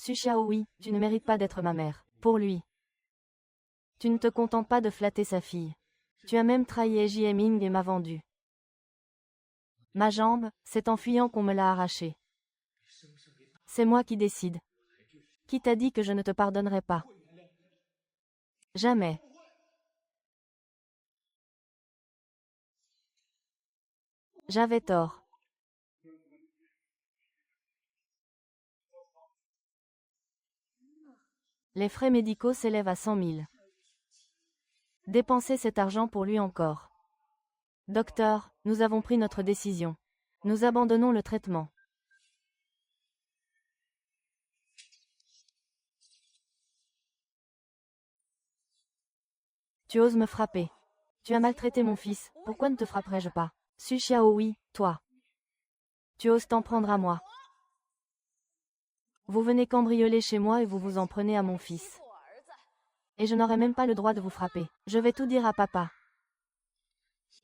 Su Xiaohui, tu ne mérites pas d'être ma mère. Pour lui. Tu ne te contentes pas de flatter sa fille. Tu as même trahi Jieming et m'a vendu. Ma jambe, c'est en fuyant qu'on me l'a arrachée. C'est moi qui décide. Qui t'a dit que je ne te pardonnerai pas? Jamais. J'avais tort. Les frais médicaux s'élèvent à 100 000. Dépensez cet argent pour lui encore. Docteur, nous avons pris notre décision. Nous abandonnons le traitement. Tu oses me frapper. Tu as maltraité mon fils, pourquoi ne te frapperais-je pas? Su Xiaohui, toi. Tu oses t'en prendre à moi. Vous venez cambrioler chez moi et vous vous en prenez à mon fils. Et je n'aurai même pas le droit de vous frapper. Je vais tout dire à papa.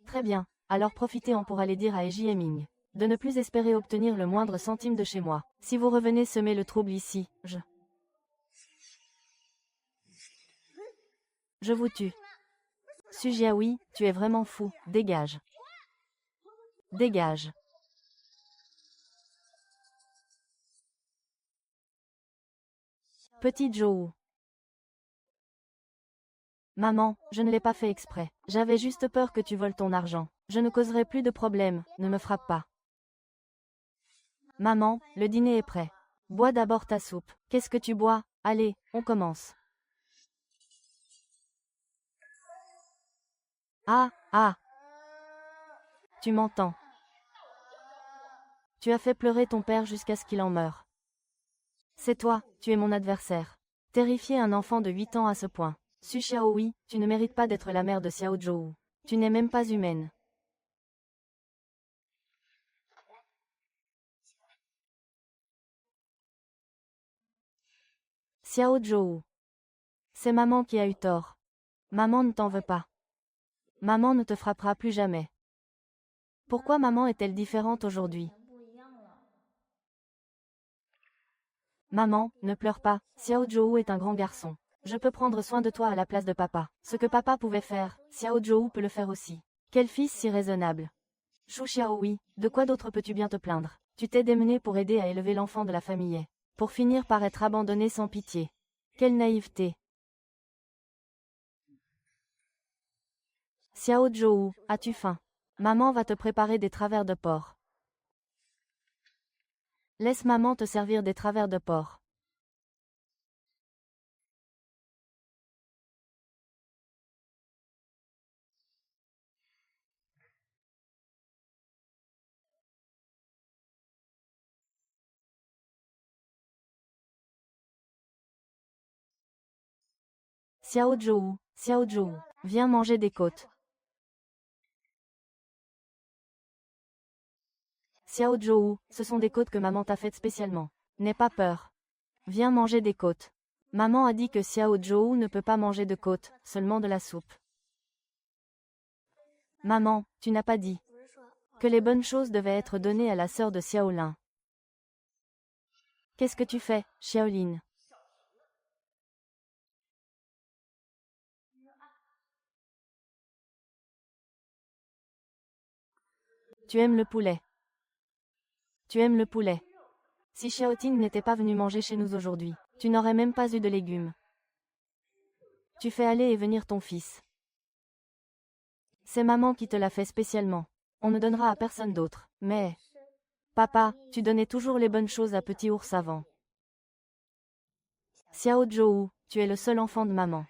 Très bien, alors profitez-en pour aller dire à Jieming de ne plus espérer obtenir le moindre centime de chez moi. Si vous revenez semer le trouble ici, je vous tue. Su Jiaohui, tu es vraiment fou, dégage. Dégage. Petit Zhou. Maman, je ne l'ai pas fait exprès. J'avais juste peur que tu voles ton argent. Je ne causerai plus de problème, ne me frappe pas. Maman, le dîner est prêt. Bois d'abord ta soupe. Qu'est-ce que tu bois? Allez, on commence. Ah, ah. Tu m'entends. Tu as fait pleurer ton père jusqu'à ce qu'il en meure. C'est toi, tu es mon adversaire. Terrifier un enfant de 8 ans à ce point. Su Xiaohui, tu ne mérites pas d'être la mère de Xiao Zhou. Tu n'es même pas humaine. Xiao Zhou. C'est maman qui a eu tort. Maman ne t'en veut pas. Maman ne te frappera plus jamais. Pourquoi maman est-elle différente aujourd'hui? Maman, ne pleure pas, Xiao Zhou est un grand garçon. Je peux prendre soin de toi à la place de papa. Ce que papa pouvait faire, Xiao Zhou peut le faire aussi. Quel fils si raisonnable. Shu Xiaohui, de quoi d'autre peux-tu bien te plaindre? Tu t'es démené pour aider à élever l'enfant de la famille. Pour finir par être abandonné sans pitié. Quelle naïveté. Xiao Zhou, as-tu faim? Maman va te préparer des travers de porc. Laisse maman te servir des travers de porc. Xiao Zhou, viens manger des côtes. Xiao Zhou, ce sont des côtes que maman t'a faites spécialement. N'aie pas peur. Viens manger des côtes. Maman a dit que Xiao Zhou ne peut pas manger de côtes, seulement de la soupe. Maman, tu n'as pas dit que les bonnes choses devaient être données à la sœur de Xiaolin. Qu'est-ce que tu fais, Xiaolin? Tu aimes le poulet. Tu aimes le poulet. Si Xiaoting n'était pas venu manger chez nous aujourd'hui, tu n'aurais même pas eu de légumes. Tu fais aller et venir ton fils. C'est maman qui te l'a fait spécialement. On ne donnera à personne d'autre. Mais... Papa, tu donnais toujours les bonnes choses à petit ours avant. Xiao Zhou, tu es le seul enfant de maman.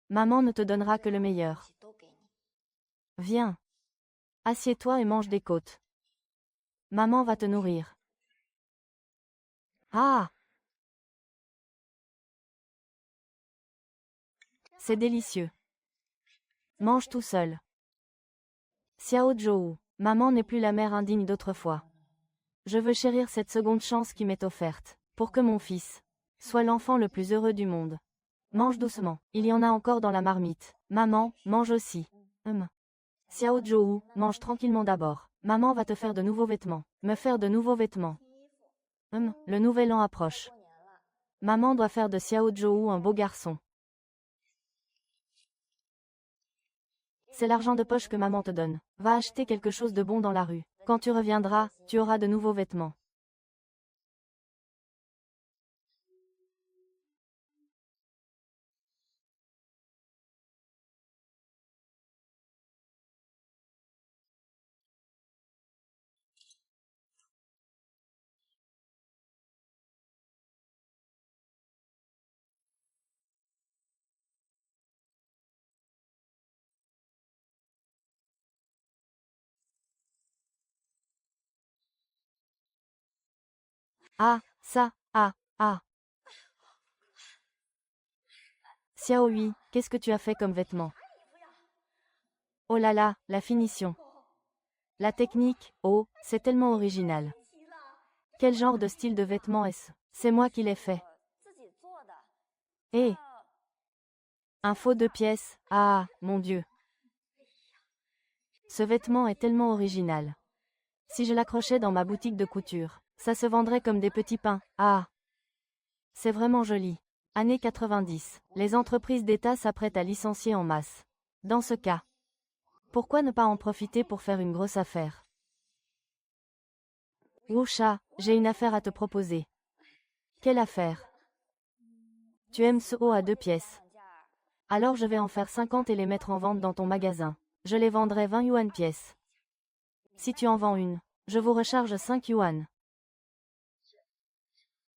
Maman ne te donnera que le meilleur. Viens. Assieds-toi et mange des côtes. Maman va te nourrir. Ah! C'est délicieux. Mange tout seul. Xiao Zhou, maman n'est plus la mère indigne d'autrefois. Je veux chérir cette seconde chance qui m'est offerte, pour que mon fils soit l'enfant le plus heureux du monde. Mange doucement, il y en a encore dans la marmite. Maman, mange aussi. Xiao Zhou, mange tranquillement d'abord. Maman va te faire de nouveaux vêtements. Me faire de nouveaux vêtements. Le nouvel an approche. Maman doit faire de Xiao Zhou un beau garçon. C'est l'argent de poche que maman te donne. Va acheter quelque chose de bon dans la rue. Quand tu reviendras, tu auras de nouveaux vêtements. Ah, ça, ah. Xiao Hui, qu'est-ce que tu as fait comme vêtements? Oh là là, la finition. La technique, oh, c'est tellement original. Quel genre de style de vêtements est-ce? C'est moi qui l'ai fait. Eh, un faux 2 pièces, ah, mon Dieu. Ce vêtement est tellement original. Si je l'accrochais dans ma boutique de couture, ça se vendrait comme des petits pains, ah. C'est vraiment joli. Années 90, les entreprises d'État s'apprêtent à licencier en masse. Dans ce cas, pourquoi ne pas en profiter pour faire une grosse affaire? Wusha, j'ai une affaire à te proposer. Quelle affaire? Tu aimes ce haut à 2 pièces. Alors je vais en faire 50 et les mettre en vente dans ton magasin. Je les vendrai 20 yuan pièce. Si tu en vends une, je vous recharge 5 yuan.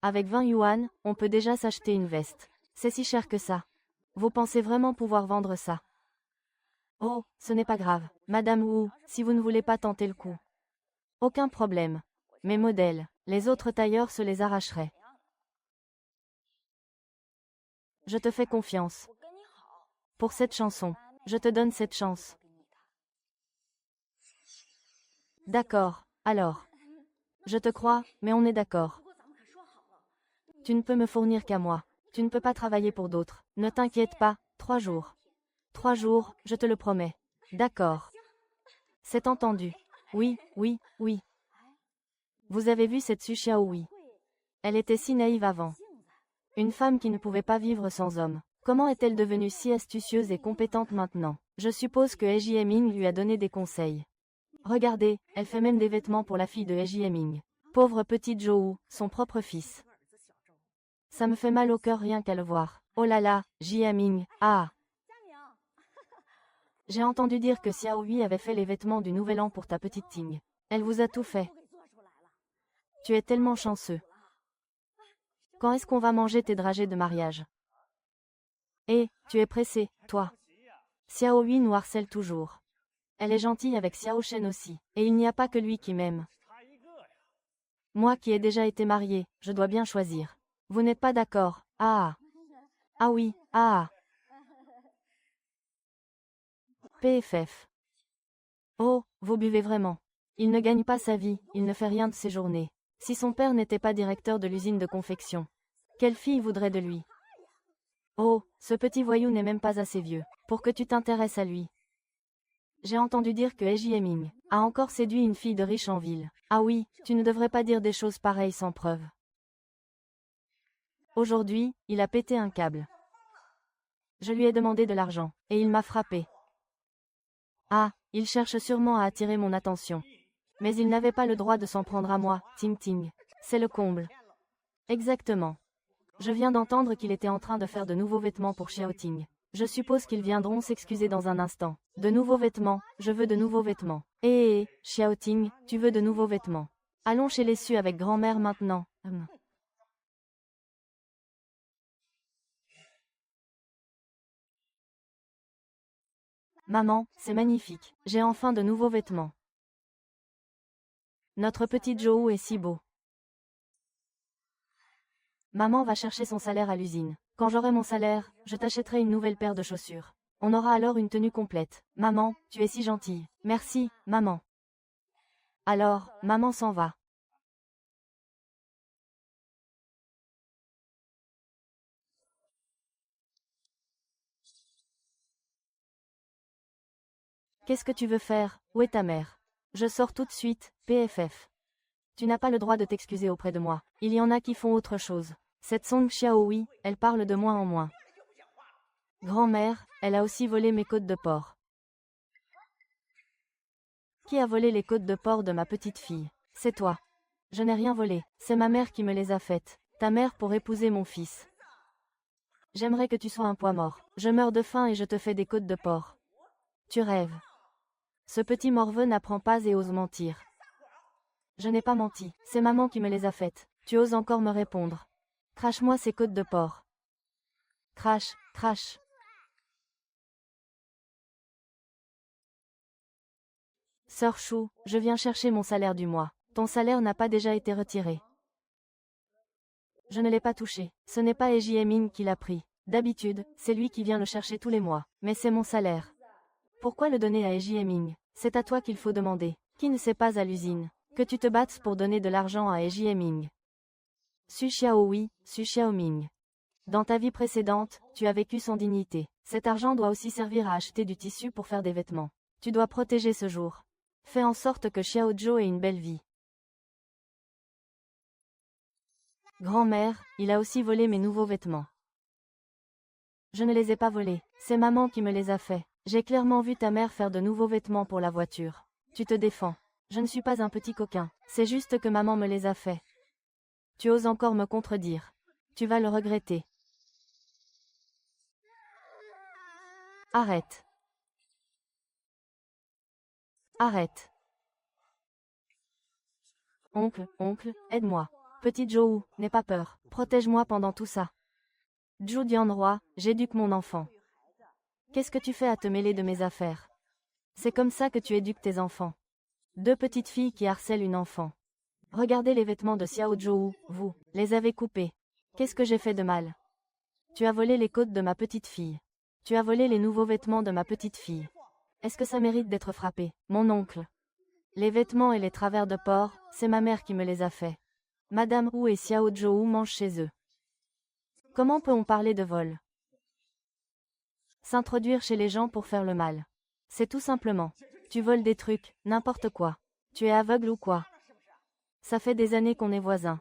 Avec 20 yuan, on peut déjà s'acheter une veste. C'est si cher que ça. Vous pensez vraiment pouvoir vendre ça? Oh, ce n'est pas grave, Madame Wu, si vous ne voulez pas tenter le coup. Aucun problème. Mes modèles, les autres tailleurs se les arracheraient. Je te fais confiance. Pour cette chanson, je te donne cette chance. D'accord, alors. Je te crois, mais on est d'accord. Tu ne peux me fournir qu'à moi. Tu ne peux pas travailler pour d'autres. Ne t'inquiète pas, 3 jours. 3 jours, je te le promets. D'accord. C'est entendu. Oui. Vous avez vu cette Su Xiaohui? Elle était si naïve avant. Une femme qui ne pouvait pas vivre sans homme. Comment est-elle devenue si astucieuse et compétente maintenant? Je suppose que He Jieming lui a donné des conseils. Regardez, elle fait même des vêtements pour la fille de He Jieming. Pauvre petit Zhou, son propre fils. Ça me fait mal au cœur rien qu'à le voir. Oh là là, Jieming, ah. J'ai entendu dire que Xiao Hui avait fait les vêtements du Nouvel An pour ta petite Ting. Elle vous a tout fait. Tu es tellement chanceux. Quand est-ce qu'on va manger tes dragées de mariage? Eh, tu es pressé, toi. Xiao Hui nous harcèle toujours. Elle est gentille avec Xiao Shen aussi, et il n'y a pas que lui qui m'aime. Moi qui ai déjà été mariée, je dois bien choisir. Vous n'êtes pas d'accord? Ah. Ah oui, ah. PFF. Oh, vous buvez vraiment. Il ne gagne pas sa vie, il ne fait rien de ses journées. Si son père n'était pas directeur de l'usine de confection, quelle fille voudrait de lui? Oh, ce petit voyou n'est même pas assez vieux pour que tu t'intéresses à lui. J'ai entendu dire que He Jieming a encore séduit une fille de riche en ville. Ah oui, tu ne devrais pas dire des choses pareilles sans preuve. Aujourd'hui, il a pété un câble. Je lui ai demandé de l'argent, et il m'a frappé. Ah, il cherche sûrement à attirer mon attention. Mais il n'avait pas le droit de s'en prendre à moi, Ting Ting. C'est le comble. Exactement. Je viens d'entendre qu'il était en train de faire de nouveaux vêtements pour Xiaoting. Je suppose qu'ils viendront s'excuser dans un instant. De nouveaux vêtements, je veux de nouveaux vêtements. Xiaoting, tu veux de nouveaux vêtements. Allons chez les Su avec grand-mère maintenant. Maman, c'est magnifique. J'ai enfin de nouveaux vêtements. Notre petit Zhou est si beau. Maman va chercher son salaire à l'usine. Quand j'aurai mon salaire, je t'achèterai une nouvelle paire de chaussures. On aura alors une tenue complète. Maman, tu es si gentille. Merci, maman. Alors, maman s'en va. Qu'est-ce que tu veux faire? Où est ta mère? Je sors tout de suite, PFF. Tu n'as pas le droit de t'excuser auprès de moi. Il y en a qui font autre chose. Cette Song Xiaohui, elle parle de moins en moins. Grand-mère, elle a aussi volé mes côtes de porc. Qui a volé les côtes de porc de ma petite fille? C'est toi. Je n'ai rien volé, c'est ma mère qui me les a faites. Ta mère pour épouser mon fils. J'aimerais que tu sois un poids mort. Je meurs de faim et je te fais des côtes de porc. Tu rêves. Ce petit morveux n'apprend pas et ose mentir. Je n'ai pas menti, c'est maman qui me les a faites. Tu oses encore me répondre. Crache-moi ces côtes de porc. Crache, crache. Sœur Chou, je viens chercher mon salaire du mois. Ton salaire n'a pas déjà été retiré. Je ne l'ai pas touché. Ce n'est pas Eji Ming qui l'a pris. D'habitude, c'est lui qui vient le chercher tous les mois. Mais c'est mon salaire. Pourquoi le donner à Eji Ming? C'est à toi qu'il faut demander. Qui ne sait pas à l'usine que tu te battes pour donner de l'argent à Eji Ming? Su Xiaohui, Su Xiaoming. Dans ta vie précédente, tu as vécu sans dignité. Cet argent doit aussi servir à acheter du tissu pour faire des vêtements. Tu dois protéger ce jour. Fais en sorte que Xiao Zhou ait une belle vie. Grand-mère, il a aussi volé mes nouveaux vêtements. Je ne les ai pas volés, c'est maman qui me les a faits. J'ai clairement vu ta mère faire de nouveaux vêtements pour la voiture. Tu te défends. Je ne suis pas un petit coquin, c'est juste que maman me les a faits. Tu oses encore me contredire. Tu vas le regretter. Arrête. Arrête. Oncle, aide-moi. Petite Zhou, n'aie pas peur. Protège-moi pendant tout ça. Zhou Dianroi, j'éduque mon enfant. Qu'est-ce que tu fais à te mêler de mes affaires? C'est comme ça que tu éduques tes enfants. Deux petites filles qui harcèlent une enfant. Regardez les vêtements de Xiao Zhou, vous, les avez coupés. Qu'est-ce que j'ai fait de mal? Tu as volé les côtes de ma petite fille. Tu as volé les nouveaux vêtements de ma petite fille. Est-ce que ça mérite d'être frappé, mon oncle? Les vêtements et les travers de porc, c'est ma mère qui me les a faits. Madame Wu et Xiao Zhou mangent chez eux. Comment peut-on parler de vol? S'introduire chez les gens pour faire le mal. C'est tout simplement. Tu voles des trucs, n'importe quoi. Tu es aveugle ou quoi? Ça fait des années qu'on est voisins.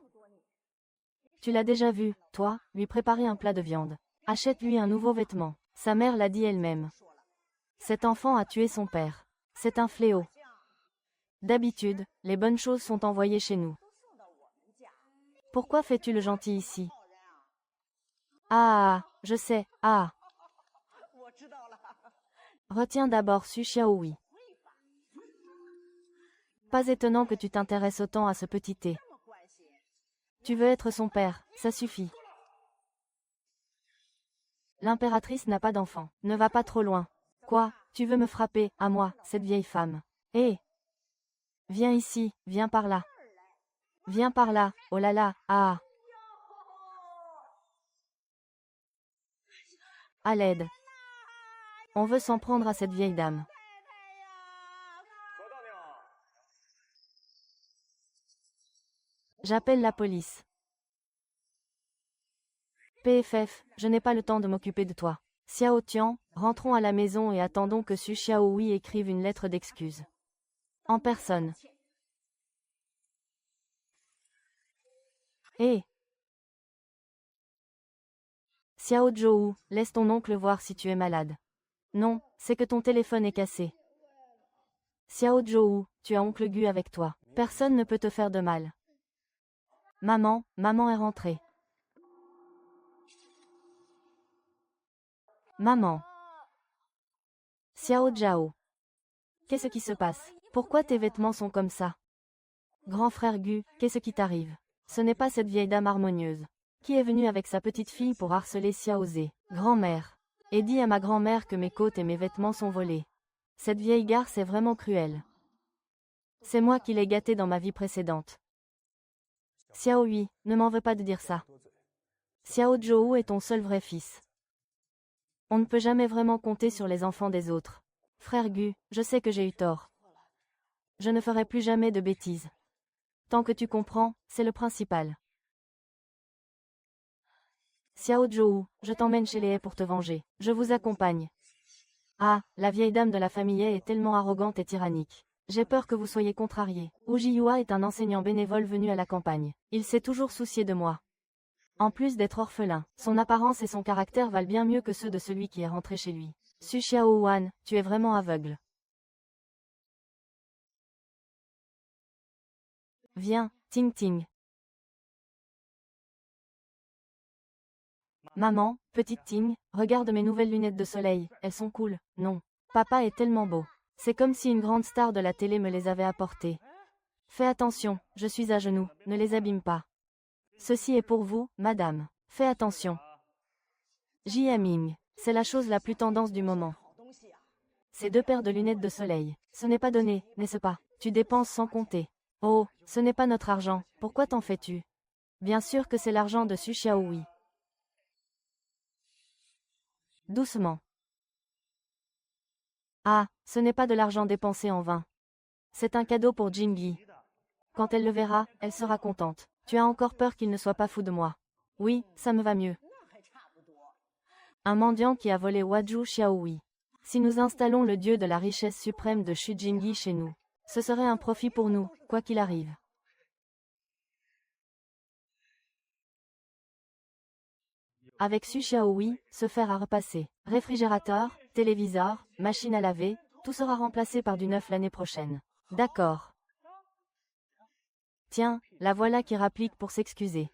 Tu l'as déjà vu, toi, lui préparer un plat de viande. Achète-lui un nouveau vêtement. Sa mère l'a dit elle-même. Cet enfant a tué son père. C'est un fléau. D'habitude, les bonnes choses sont envoyées chez nous. Pourquoi fais-tu le gentil ici? Ah, je sais, ah. Retiens d'abord Su Xiaohui. Pas étonnant que tu t'intéresses autant à ce petit thé. Tu veux être son père, ça suffit. L'impératrice n'a pas d'enfant, ne va pas trop loin. Quoi, tu veux me frapper, à moi, cette vieille femme? Hé! Viens ici, viens par là. Viens par là, oh là là, ah! À l'aide. On veut s'en prendre à cette vieille dame. J'appelle la police. PFF, je n'ai pas le temps de m'occuper de toi. Xiao Tian, rentrons à la maison et attendons que Su Xiaohui écrive une lettre d'excuse. En personne. Hé! Xiao Zhou, laisse ton oncle voir si tu es malade. Non, c'est que ton téléphone est cassé. Xiao Zhou, tu as oncle Gu avec toi. Personne ne peut te faire de mal. Maman est rentrée. Maman. Xiao Zhao. Qu'est-ce qui se passe? Pourquoi tes vêtements sont comme ça? Grand frère Gu, qu'est-ce qui t'arrive? Ce n'est pas cette vieille dame harmonieuse. Qui est venue avec sa petite fille pour harceler Xiao Zé? Grand-mère. Et dis à ma grand-mère que mes côtes et mes vêtements sont volés. Cette vieille garce est vraiment cruelle. C'est moi qui l'ai gâtée dans ma vie précédente. Xiao Hui, ne m'en veux pas de dire ça. Xiao Zhou est ton seul vrai fils. On ne peut jamais vraiment compter sur les enfants des autres. Frère Gu, je sais que j'ai eu tort. Je ne ferai plus jamais de bêtises. Tant que tu comprends, c'est le principal. Xiao Zhou, je t'emmène chez les haies pour te venger. Je vous accompagne. Ah, la vieille dame de la famille est tellement arrogante et tyrannique. J'ai peur que vous soyez contrarié. Wu Jiyua est un enseignant bénévole venu à la campagne. Il s'est toujours soucié de moi. En plus d'être orphelin, son apparence et son caractère valent bien mieux que ceux de celui qui est rentré chez lui. Su Xiaowan, tu es vraiment aveugle. Viens, Ting Ting. Maman, petite Ting, regarde mes nouvelles lunettes de soleil, elles sont cool, non. Papa est tellement beau. C'est comme si une grande star de la télé me les avait apportées. Fais attention, je suis à genoux, ne les abîme pas. Ceci est pour vous, madame. Fais attention. Jiaming, c'est la chose la plus tendance du moment. Ces 2 paires de lunettes de soleil, ce n'est pas donné, n'est-ce pas? Tu dépenses sans compter. Oh, ce n'est pas notre argent, pourquoi t'en fais-tu? Bien sûr que c'est l'argent de Su Xiaohui. Doucement. Ah, ce n'est pas de l'argent dépensé en vain. C'est un cadeau pour Jingyi. Quand elle le verra, elle sera contente. Tu as encore peur qu'il ne soit pas fou de moi. Oui, ça me va mieux. Un mendiant qui a volé Waju Xiaohui. Si nous installons le dieu de la richesse suprême de Xu Jingyi chez nous, ce serait un profit pour nous, quoi qu'il arrive. Avec Su Xiaohui, se faire à repasser. Réfrigérateur, téléviseur, machine à laver, tout sera remplacé par du neuf l'année prochaine. D'accord. Tiens, la voilà qui rapplique pour s'excuser.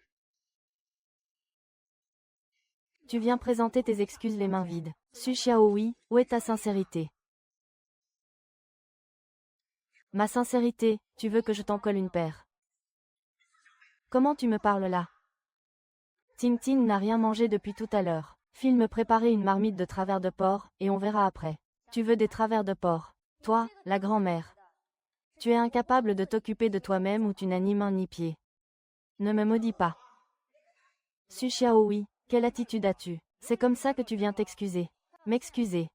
Tu viens présenter tes excuses les mains vides. Su Xiaohui, où est ta sincérité? Ma sincérité, tu veux que je t'en colle une paire. Comment tu me parles là? Ting Ting n'a rien mangé depuis tout à l'heure. File me préparer une marmite de travers de porc, et on verra après. Tu veux des travers de porc? Toi, la grand-mère. Tu es incapable de t'occuper de toi-même ou tu n'as ni main ni pied. Ne me maudis pas. Su Xiaohui, quelle attitude as-tu? C'est comme ça que tu viens t'excuser. M'excuser.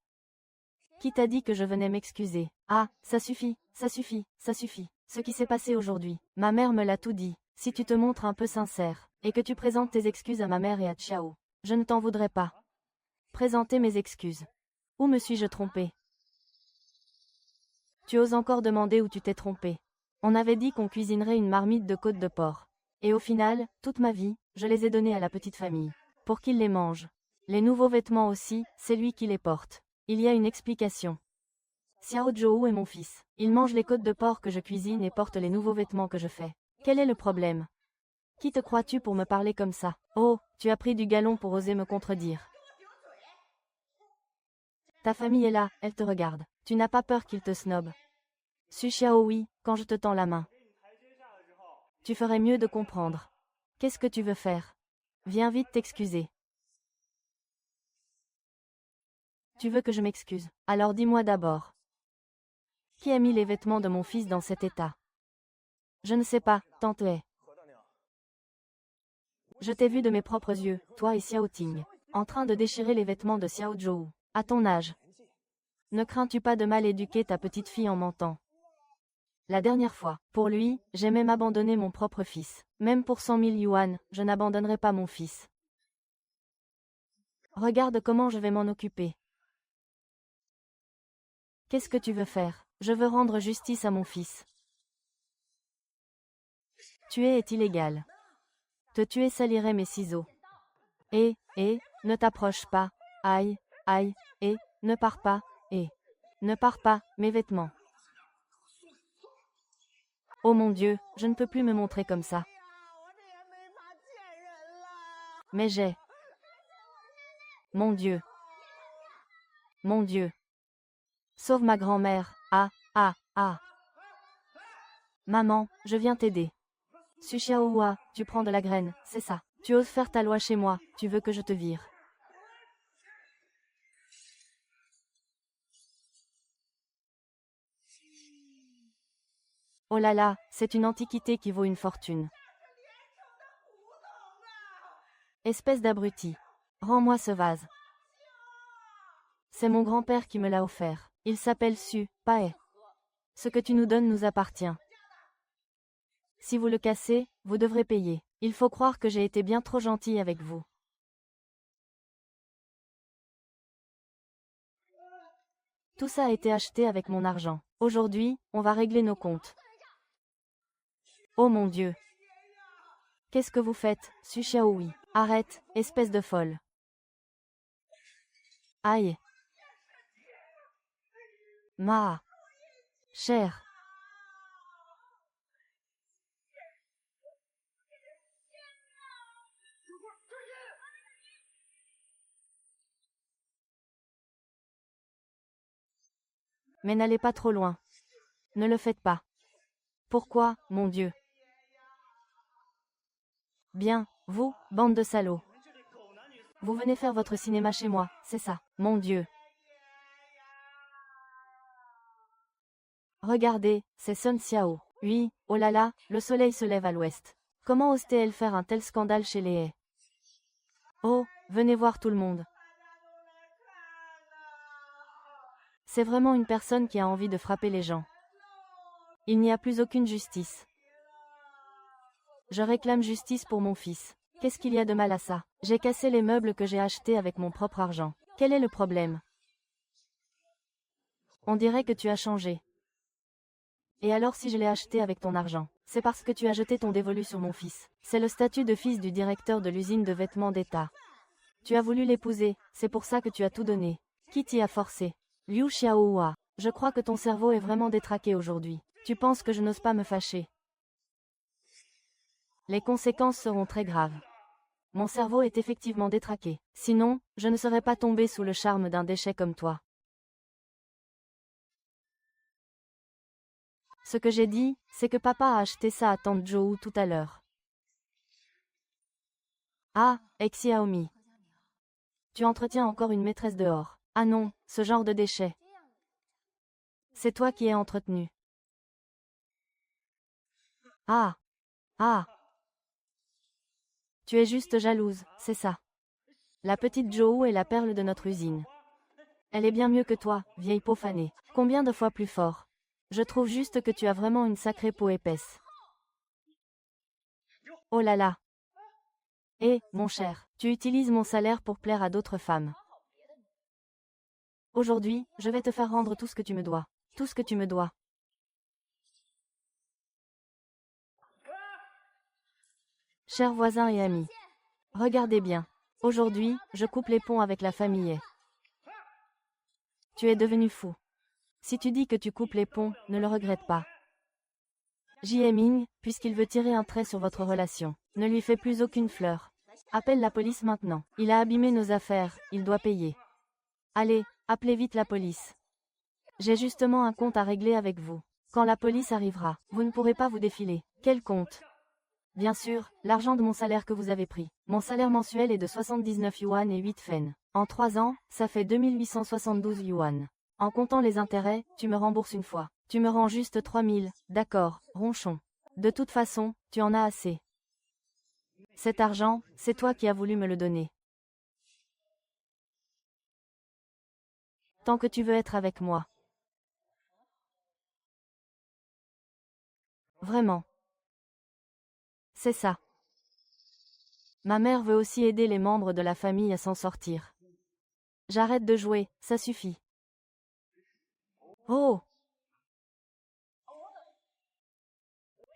Qui t'a dit que je venais m'excuser? Ah, ça suffit, ça suffit, ça suffit. Ce qui s'est passé aujourd'hui, ma mère me l'a tout dit. Si tu te montres un peu sincère, et que tu présentes tes excuses à ma mère et à Xiao, je ne t'en voudrais pas. Présenter mes excuses. Où me suis-je trompé? Tu oses encore demander où tu t'es trompé. On avait dit qu'on cuisinerait une marmite de côte de porc. Et au final, toute ma vie, je les ai donnés à la petite famille. Pour qu'ils les mangent. Les nouveaux vêtements aussi, c'est lui qui les porte. Il y a une explication. Xiao Zhou est mon fils. Il mange les côtes de porc que je cuisine et porte les nouveaux vêtements que je fais. Quel est le problème? Qui te crois-tu pour me parler comme ça? Oh, tu as pris du galon pour oser me contredire. Ta famille est là, elle te regarde. Tu n'as pas peur qu'il te snobe. Su Xiaohui, quand je te tends la main. Tu ferais mieux de comprendre. Qu'est-ce que tu veux faire? Viens vite t'excuser. Tu veux que je m'excuse? Alors dis-moi d'abord. Qui a mis les vêtements de mon fils dans cet état? Je ne sais pas, tante Hei. Je t'ai vu de mes propres yeux, toi et Xiao Ting, en train de déchirer les vêtements de Xiao Zhou. À ton âge. Ne crains-tu pas de mal éduquer ta petite fille en mentant? La dernière fois, pour lui, j'ai même abandonné mon propre fils. Même pour 100 000 yuan, je n'abandonnerai pas mon fils. Regarde comment je vais m'en occuper. Qu'est-ce que tu veux faire? Je veux rendre justice à mon fils. Tuer est illégal. Te tuer salirait mes ciseaux. Ne t'approche pas. Aïe, aïe, ne pars pas, ne pars pas, mes vêtements. Oh mon Dieu, je ne peux plus me montrer comme ça. Mais j'ai... Mon Dieu. Mon Dieu. Sauve ma grand-mère. Ah, ah, ah. Maman, je viens t'aider. Su Xiaohua, tu prends de la graine, c'est ça. Tu oses faire ta loi chez moi, tu veux que je te vire. Oh là là, c'est une antiquité qui vaut une fortune. Espèce d'abruti. Rends-moi ce vase. C'est mon grand-père qui me l'a offert. Il s'appelle Su, Pae. Ce que tu nous donnes nous appartient. Si vous le cassez, vous devrez payer. Il faut croire que j'ai été bien trop gentille avec vous. Tout ça a été acheté avec mon argent. Aujourd'hui, on va régler nos comptes. Oh mon Dieu. Qu'est-ce que vous faites, Su Xiaohui? Arrête, espèce de folle. Aïe. Ma chère. Mais n'allez pas trop loin. Ne le faites pas. Pourquoi, mon Dieu? Bien, vous, bande de salauds. Vous venez faire votre cinéma chez moi, c'est ça, mon Dieu. Regardez, c'est Sun Xiao. Oui, oh là là, le soleil se lève à l'ouest. Comment ose-t-elle faire un tel scandale chez les haies? Oh, venez voir tout le monde. C'est vraiment une personne qui a envie de frapper les gens. Il n'y a plus aucune justice. Je réclame justice pour mon fils. Qu'est-ce qu'il y a de mal à ça? J'ai cassé les meubles que j'ai achetés avec mon propre argent. Quel est le problème? On dirait que tu as changé. Et alors si je l'ai acheté avec ton argent? C'est parce que tu as jeté ton dévolu sur mon fils. C'est le statut de fils du directeur de l'usine de vêtements d'État. Tu as voulu l'épouser, c'est pour ça que tu as tout donné. Qui t'y a forcé? Liu Xiaohua. Je crois que ton cerveau est vraiment détraqué aujourd'hui. Tu penses que je n'ose pas me fâcher? Les conséquences seront très graves. Mon cerveau est effectivement détraqué. Sinon, je ne serais pas tombé sous le charme d'un déchet comme toi. Ce que j'ai dit, c'est que papa a acheté ça à tante Zhou tout à l'heure. Ah, ex-Xiaomi. Tu entretiens encore une maîtresse dehors. Ah non, ce genre de déchet. C'est toi qui es entretenu. Ah. Ah. Tu es juste jalouse, c'est ça. La petite Zhou est la perle de notre usine. Elle est bien mieux que toi, vieille peau fanée. Combien de fois plus fort? Je trouve juste que tu as vraiment une sacrée peau épaisse. Oh là là. Eh, mon cher, tu utilises mon salaire pour plaire à d'autres femmes. Aujourd'hui, je vais te faire rendre tout ce que tu me dois. Tout ce que tu me dois. Chers voisins et amis. Regardez bien. Aujourd'hui, je coupe les ponts avec la famille. Tu es devenu fou. Si tu dis que tu coupes les ponts, ne le regrette pas. J.M. Ming, puisqu'il veut tirer un trait sur votre relation, ne lui fais plus aucune fleur. Appelle la police maintenant. Il a abîmé nos affaires, il doit payer. Allez, appelez vite la police. J'ai justement un compte à régler avec vous. Quand la police arrivera, vous ne pourrez pas vous défiler. Quel compte? Bien sûr, l'argent de mon salaire que vous avez pris. Mon salaire mensuel est de 79 yuan et 8 fen. En 3 ans, ça fait 2872 yuan. En comptant les intérêts, tu me rembourses une fois. Tu me rends juste 3000, d'accord, ronchon. De toute façon, tu en as assez. Cet argent, c'est toi qui as voulu me le donner. Tant que tu veux être avec moi. Vraiment. C'est ça. Ma mère veut aussi aider les membres de la famille à s'en sortir. J'arrête de jouer, ça suffit. Oh!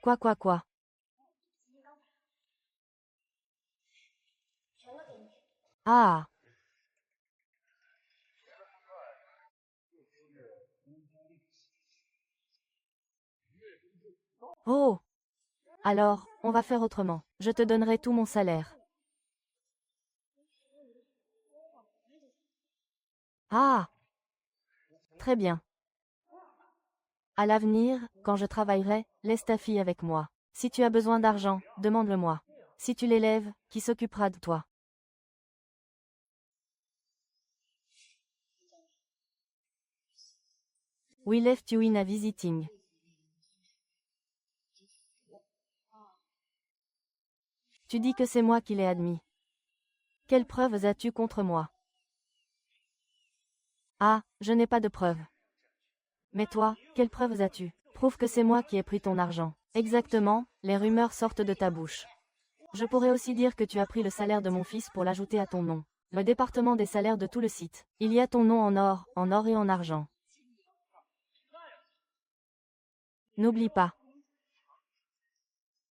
Quoi? Ah! Oh! Alors, on va faire autrement. Je te donnerai tout mon salaire. Ah! Très bien. À l'avenir, quand je travaillerai, laisse ta fille avec moi. Si tu as besoin d'argent, demande-le-moi. Si tu l'élèves, qui s'occupera de toi? We left you in a visiting. Tu dis que c'est moi qui l'ai admis. Quelles preuves as-tu contre moi? Ah, je n'ai pas de preuves. Mais toi, quelles preuves as-tu? Prouve que c'est moi qui ai pris ton argent. Exactement, les rumeurs sortent de ta bouche. Je pourrais aussi dire que tu as pris le salaire de mon fils pour l'ajouter à ton nom. Le département des salaires de tout le site. Il y a ton nom en or et en argent. N'oublie pas.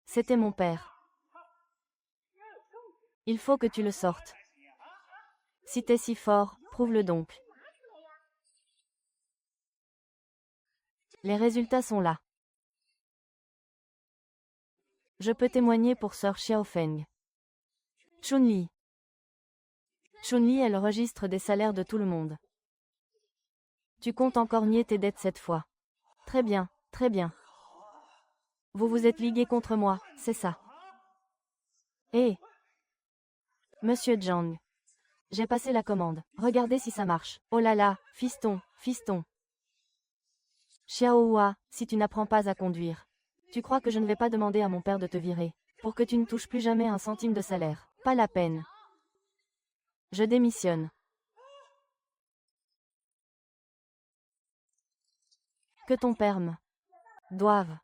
C'était mon père. Il faut que tu le sortes. Si t'es si fort, prouve-le donc. Les résultats sont là. Je peux témoigner pour Sœur Xiaofeng. Chun-Li. Chun-Li est le registre des salaires de tout le monde. Tu comptes encore nier tes dettes cette fois. Très bien, très bien. Vous vous êtes ligué contre moi, c'est ça. Hé, Monsieur Zhang. J'ai passé la commande. Regardez si ça marche. Oh là là, fiston, fiston. Xiao Hua, si tu n'apprends pas à conduire. Tu crois que je ne vais pas demander à mon père de te virer, pour que tu ne touches plus jamais un centime de salaire. Pas la peine. Je démissionne. Que ton père me doive.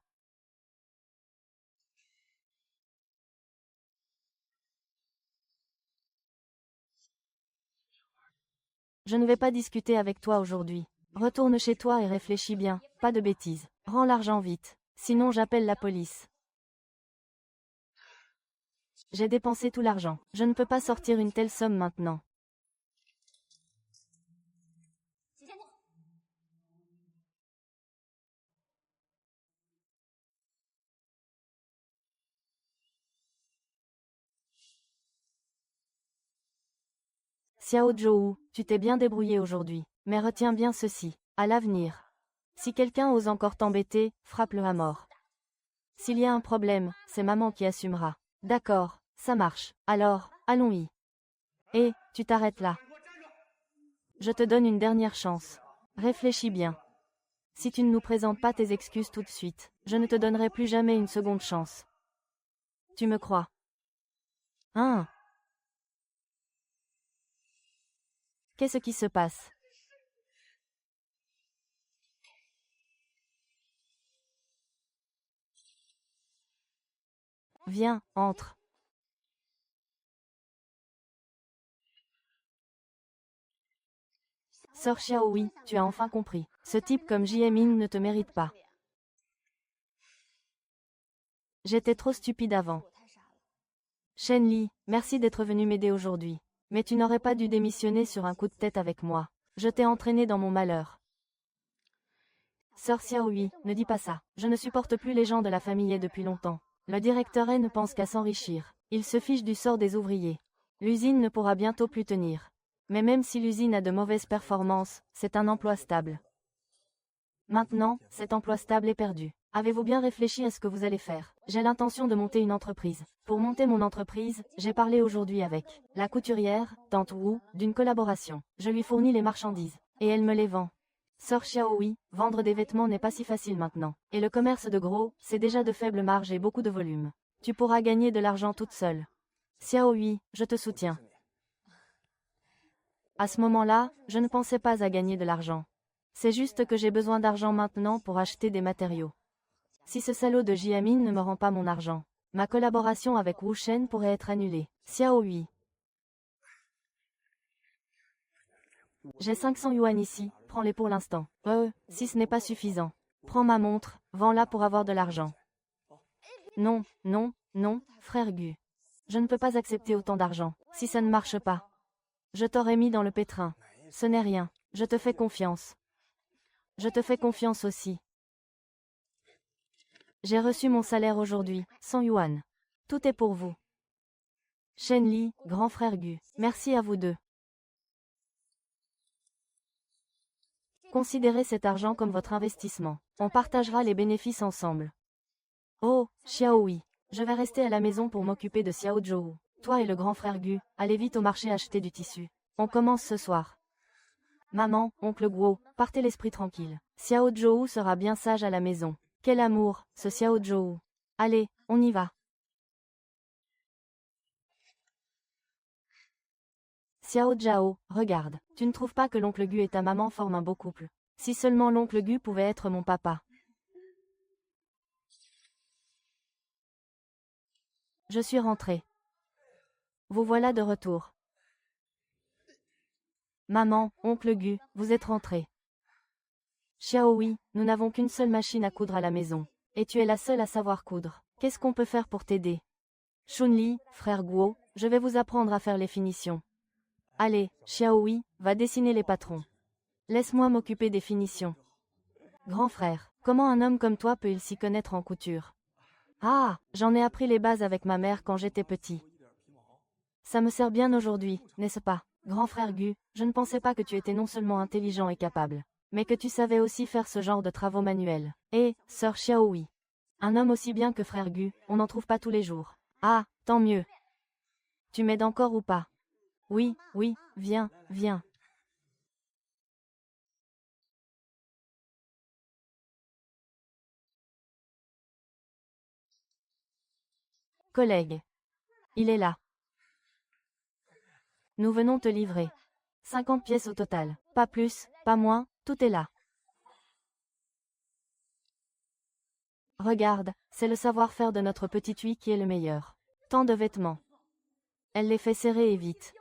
Je ne vais pas discuter avec toi aujourd'hui. Retourne chez toi et réfléchis bien, pas de bêtises. Rends l'argent vite, sinon j'appelle la police. J'ai dépensé tout l'argent. Je ne peux pas sortir une telle somme maintenant. Xiao Zhou, tu t'es bien débrouillé aujourd'hui. Mais retiens bien ceci. À l'avenir. Si quelqu'un ose encore t'embêter, frappe-le à mort. S'il y a un problème, c'est maman qui assumera. D'accord, ça marche. Alors, allons-y. Et, tu t'arrêtes là. Je te donne une dernière chance. Réfléchis bien. Si tu ne nous présentes pas tes excuses tout de suite, je ne te donnerai plus jamais une seconde chance. Tu me crois? Hein? Qu'est-ce qui se passe? Viens, entre. Sœur Xiao, oui, tu as enfin compris. Ce type comme J.M. ne te mérite pas. J'étais trop stupide avant. Shen Li, merci d'être venu m'aider aujourd'hui. Mais tu n'aurais pas dû démissionner sur un coup de tête avec moi. Je t'ai entraîné dans mon malheur. Sœur Xiaohui, ne dis pas ça. Je ne supporte plus les gens de la famille depuis longtemps. Le directeur ne pense qu'à s'enrichir. Il se fiche du sort des ouvriers. L'usine ne pourra bientôt plus tenir. Mais même si l'usine a de mauvaises performances, c'est un emploi stable. Maintenant, cet emploi stable est perdu. Avez-vous bien réfléchi à ce que vous allez faire? J'ai l'intention de monter une entreprise. Pour monter mon entreprise, j'ai parlé aujourd'hui avec la couturière, Tante Wu, d'une collaboration. Je lui fournis les marchandises. Et elle me les vend. Sœur Xiao, oui, vendre des vêtements n'est pas si facile maintenant. Et le commerce de gros, c'est déjà de faibles marges et beaucoup de volume. Tu pourras gagner de l'argent toute seule. Xiao, oui, je te soutiens. À ce moment-là, je ne pensais pas à gagner de l'argent. C'est juste que j'ai besoin d'argent maintenant pour acheter des matériaux. Si ce salaud de Jiamin ne me rend pas mon argent, ma collaboration avec Wu Shen pourrait être annulée. Xiao, oui. J'ai 500 yuan ici, prends-les pour l'instant. Si ce n'est pas suffisant. Prends ma montre, vends-la pour avoir de l'argent. Non, non, non, frère Gu. Je ne peux pas accepter autant d'argent, si ça ne marche pas. Je t'aurais mis dans le pétrin. Ce n'est rien, je te fais confiance. Je te fais confiance aussi. J'ai reçu mon salaire aujourd'hui, 100 yuan. Tout est pour vous. Shen Li, grand frère Gu, merci à vous deux. Considérez cet argent comme votre investissement. On partagera les bénéfices ensemble. Oh, Xiaohui, je vais rester à la maison pour m'occuper de Xiao Zhou. Toi et le grand frère Gu, allez vite au marché acheter du tissu. On commence ce soir. Maman, oncle Guo, partez l'esprit tranquille. Xiao Zhou sera bien sage à la maison. Quel amour, ce Xiao Zhou. Allez, on y va. Xiao Zhao, regarde, tu ne trouves pas que l'oncle Gu et ta maman forment un beau couple? Si seulement l'oncle Gu pouvait être mon papa. Je suis rentrée. Vous voilà de retour. Maman, oncle Gu, vous êtes rentrés. Xiaohui, nous n'avons qu'une seule machine à coudre à la maison. Et tu es la seule à savoir coudre. Qu'est-ce qu'on peut faire pour t'aider? Chun-Li, frère Guo, je vais vous apprendre à faire les finitions. Allez, Xiaohui, va dessiner les patrons. Laisse-moi m'occuper des finitions. Grand frère, comment un homme comme toi peut-il s'y connaître en couture? Ah, j'en ai appris les bases avec ma mère quand j'étais petit. Ça me sert bien aujourd'hui, n'est-ce pas? Grand frère Gu, je ne pensais pas que tu étais non seulement intelligent et capable, mais que tu savais aussi faire ce genre de travaux manuels. Et, sœur Xiaohui, un homme aussi bien que frère Gu, on n'en trouve pas tous les jours. Ah, tant mieux. Tu m'aides encore ou pas? Oui, oui, viens, viens. Collègue. Il est là. Nous venons te livrer. 50 pièces au total. Pas plus, pas moins, tout est là. Regarde, c'est le savoir-faire de notre petite Hui qui est le meilleur. Tant de vêtements. Elle les fait serrer et vite.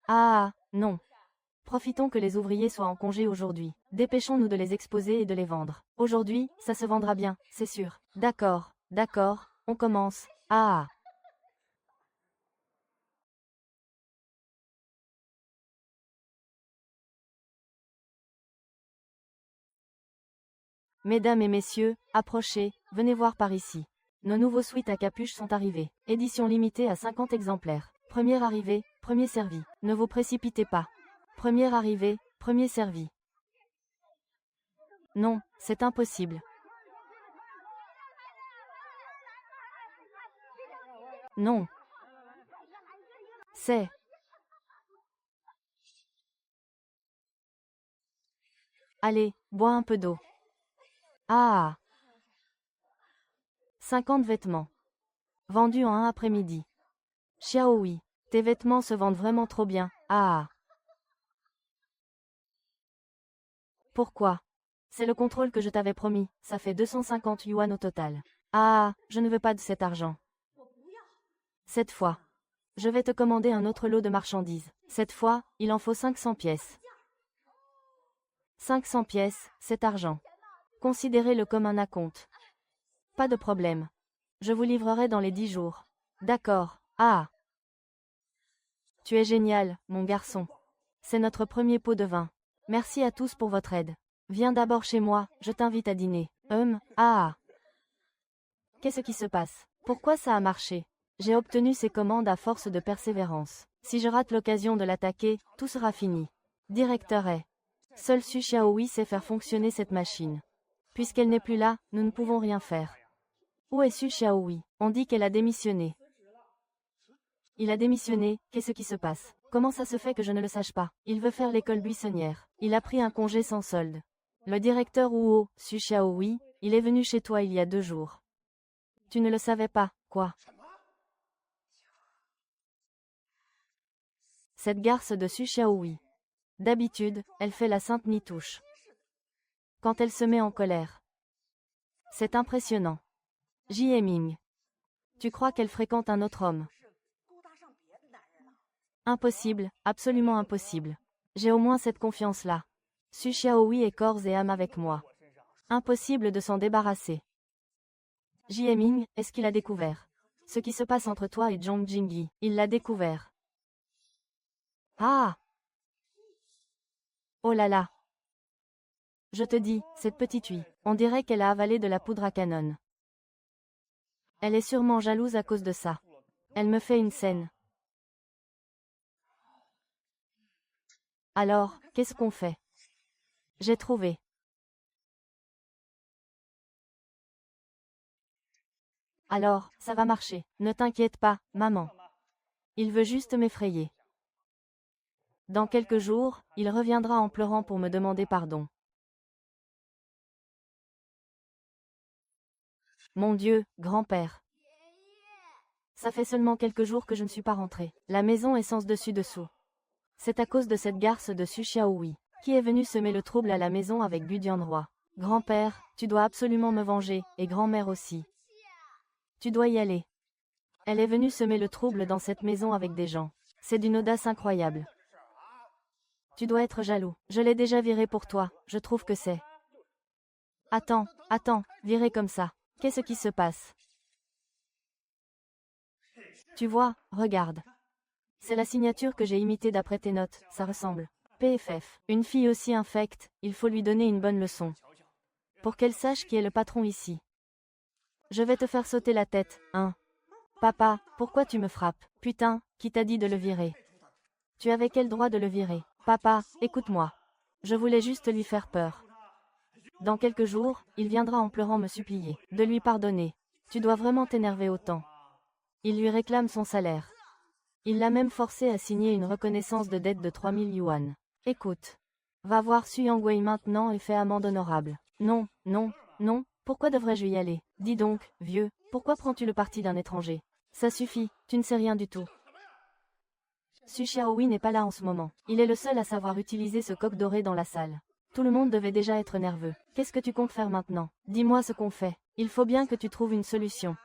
Ah, non. Profitons que les ouvriers soient en congé aujourd'hui. Dépêchons-nous de les exposer et de les vendre. Aujourd'hui, ça se vendra bien, c'est sûr. D'accord, d'accord, on commence. Ah. Mesdames et messieurs, approchez, venez voir par ici. Nos nouveaux suites à capuche sont arrivés. Édition limitée à 50 exemplaires. Première arrivée, premier servi. Ne vous précipitez pas. Première arrivée, premier servi. Non, c'est impossible. Non. C'est. Allez, bois un peu d'eau. Ah. 50 vêtements. Vendus en un après-midi. Xiaohui, tes vêtements se vendent vraiment trop bien. Ah. Pourquoi? C'est le contrôle que je t'avais promis, ça fait 250 yuan au total. Ah, je ne veux pas de cet argent. Cette fois, je vais te commander un autre lot de marchandises. Cette fois, il en faut 500 pièces. 500 pièces, c'est argent. Considérez-le comme un acompte. Pas de problème. Je vous livrerai dans les 10 jours. D'accord. Ah. Tu es génial, mon garçon. C'est notre premier pot de vin. Merci à tous pour votre aide. Viens d'abord chez moi, je t'invite à dîner. Ah. Qu'est-ce qui se passe? Pourquoi ça a marché? J'ai obtenu ces commandes à force de persévérance. Si je rate l'occasion de l'attaquer, tout sera fini. Directeur est. Seul Su Xiaohui sait faire fonctionner cette machine. Puisqu'elle n'est plus là, nous ne pouvons rien faire. Où est Su Xiaohui? On dit qu'elle a démissionné. Il a démissionné, qu'est-ce qui se passe? Comment ça se fait que je ne le sache pas? Il veut faire l'école buissonnière. Il a pris un congé sans solde. Le directeur Huo, Su Xiaohui, il est venu chez toi il y a 2 jours. Tu ne le savais pas, quoi? Cette garce de Su Xiaohui. D'habitude, elle fait la sainte nitouche. Quand elle se met en colère. C'est impressionnant. Ming. Tu crois qu'elle fréquente un autre homme? Impossible, absolument impossible. J'ai au moins cette confiance-là. Su Xiaohui est corps et âme avec moi. Impossible de s'en débarrasser. Ming, est-ce qu'il a découvert? Ce qui se passe entre toi et Zhong Jingyi, il l'a découvert. Ah! Oh là là! Je te dis, cette petite Hui, on dirait qu'elle a avalé de la poudre à canon. Elle est sûrement jalouse à cause de ça. Elle me fait une scène. Alors, qu'est-ce qu'on fait? J'ai trouvé. Alors, ça va marcher. Ne t'inquiète pas, maman. Il veut juste m'effrayer. Dans quelques jours, il reviendra en pleurant pour me demander pardon. Mon Dieu, grand-père. Ça fait seulement quelques jours que je ne suis pas rentrée. La maison est sens dessus-dessous. C'est à cause de cette garce de Su Xiaohui, qui est venue semer le trouble à la maison avec Gu Dianroi. Grand-père, tu dois absolument me venger, et grand-mère aussi. Tu dois y aller. Elle est venue semer le trouble dans cette maison avec des gens. C'est d'une audace incroyable. Tu dois être jaloux. Je l'ai déjà viré pour toi, je trouve que c'est... Attends, viré comme ça. Qu'est-ce qui se passe? Tu vois, regarde. C'est la signature que j'ai imitée d'après tes notes, ça ressemble. PFF. Une fille aussi infecte, il faut lui donner une bonne leçon. Pour qu'elle sache qui est le patron ici. Je vais te faire sauter la tête, hein. Papa, pourquoi tu me frappes? Putain, qui t'a dit de le virer? Tu avais quel droit de le virer? Papa, écoute-moi. Je voulais juste lui faire peur. Dans quelques jours, il viendra en pleurant me supplier de lui pardonner. Tu dois vraiment t'énerver autant. Il lui réclame son salaire. Il l'a même forcé à signer une reconnaissance de dette de 3000 yuan. Écoute. Va voir Su Yangwei maintenant et fais amende honorable. Non, non, non, pourquoi devrais-je y aller? Dis donc, vieux, pourquoi prends-tu le parti d'un étranger? Ça suffit, tu ne sais rien du tout. Su Xiaohui n'est pas là en ce moment. Il est le seul à savoir utiliser ce coq doré dans la salle. Tout le monde devait déjà être nerveux. Qu'est-ce que tu comptes faire maintenant? Dis-moi ce qu'on fait. Il faut bien que tu trouves une solution.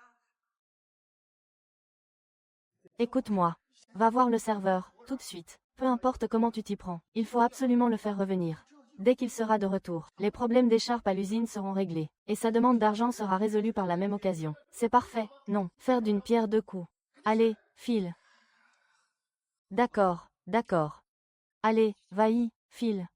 Écoute-moi. Va voir le serveur, tout de suite. Peu importe comment tu t'y prends, il faut absolument le faire revenir. Dès qu'il sera de retour, les problèmes d'écharpe à l'usine seront réglés, et sa demande d'argent sera résolue par la même occasion. C'est parfait, non, faire d'une pierre deux coups. Allez, file. D'accord, d'accord. Allez, va-y, file.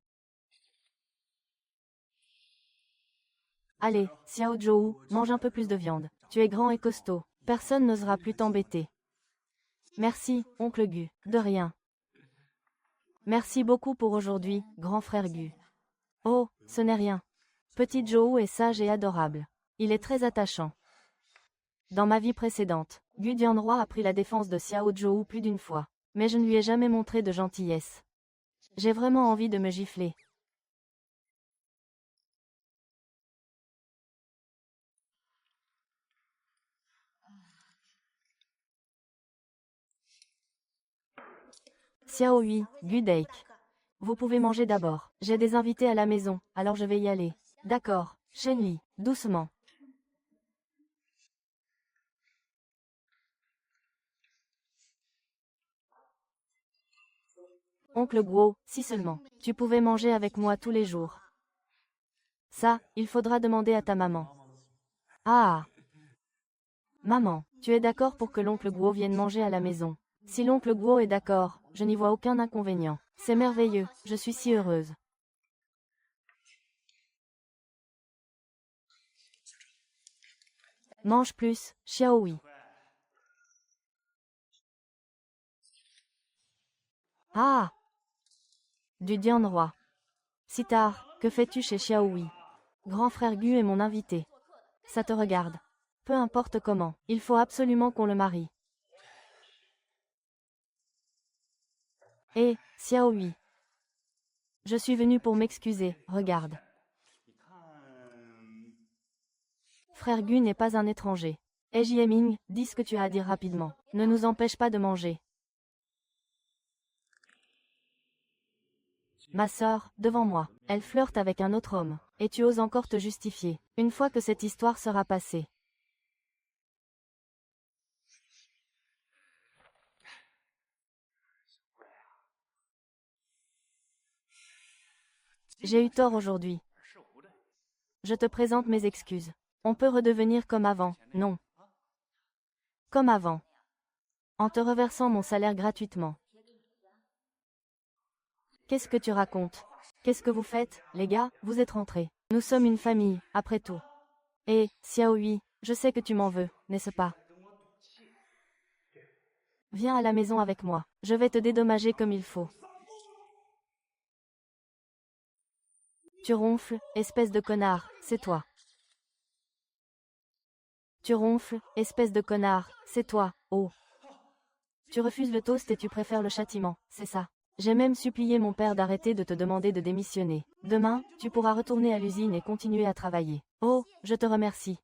Allez, Xiao Zhou, mange un peu plus de viande. Tu es grand et costaud, personne n'osera plus t'embêter. Merci, oncle Gu, de rien. Merci beaucoup pour aujourd'hui, grand frère Gu. Oh, ce n'est rien. Petit Zhou est sage et adorable. Il est très attachant. Dans ma vie précédente, Gu Dianroi a pris la défense de Xiao Zhou plus d'une fois, mais je ne lui ai jamais montré de gentillesse. J'ai vraiment envie de me gifler. Xiaohui, Gu Deik. Vous pouvez manger d'abord. J'ai des invités à la maison, alors je vais y aller. D'accord, Shenli, doucement. Oncle Guo, si seulement, tu pouvais manger avec moi tous les jours. Ça, il faudra demander à ta maman. Ah! Maman, tu es d'accord pour que l'oncle Guo vienne manger à la maison? Si l'oncle Guo est d'accord, je n'y vois aucun inconvénient. C'est merveilleux, je suis si heureuse. Mange plus, Xiaohui. Ah! Du Dianroi. Si tard, que fais-tu chez Xiaohui? Grand frère Gu est mon invité. Ça te regarde. Peu importe comment, il faut absolument qu'on le marie. Hé, Xiaohui. Je suis venu pour m'excuser, regarde. Frère Gu n'est pas un étranger. Et Jieming, dis ce que tu as à dire rapidement. Ne nous empêche pas de manger. Ma sœur, devant moi, elle flirte avec un autre homme, et tu oses encore te justifier, une fois que cette histoire sera passée. J'ai eu tort aujourd'hui. Je te présente mes excuses. On peut redevenir comme avant, non? Comme avant. En te reversant mon salaire gratuitement. Qu'est-ce que tu racontes? Qu'est-ce que vous faites, les gars? Vous êtes rentrés. Nous sommes une famille, après tout. Et, Xiaohui, je sais que tu m'en veux, n'est-ce pas? Viens à la maison avec moi. Je vais te dédommager comme il faut. Tu ronfles, espèce de connard, c'est toi. Tu ronfles, espèce de connard, c'est toi, oh. Tu refuses le toast et tu préfères le châtiment, c'est ça. J'ai même supplié mon père d'arrêter de te demander de démissionner. Demain, tu pourras retourner à l'usine et continuer à travailler. Oh, je te remercie.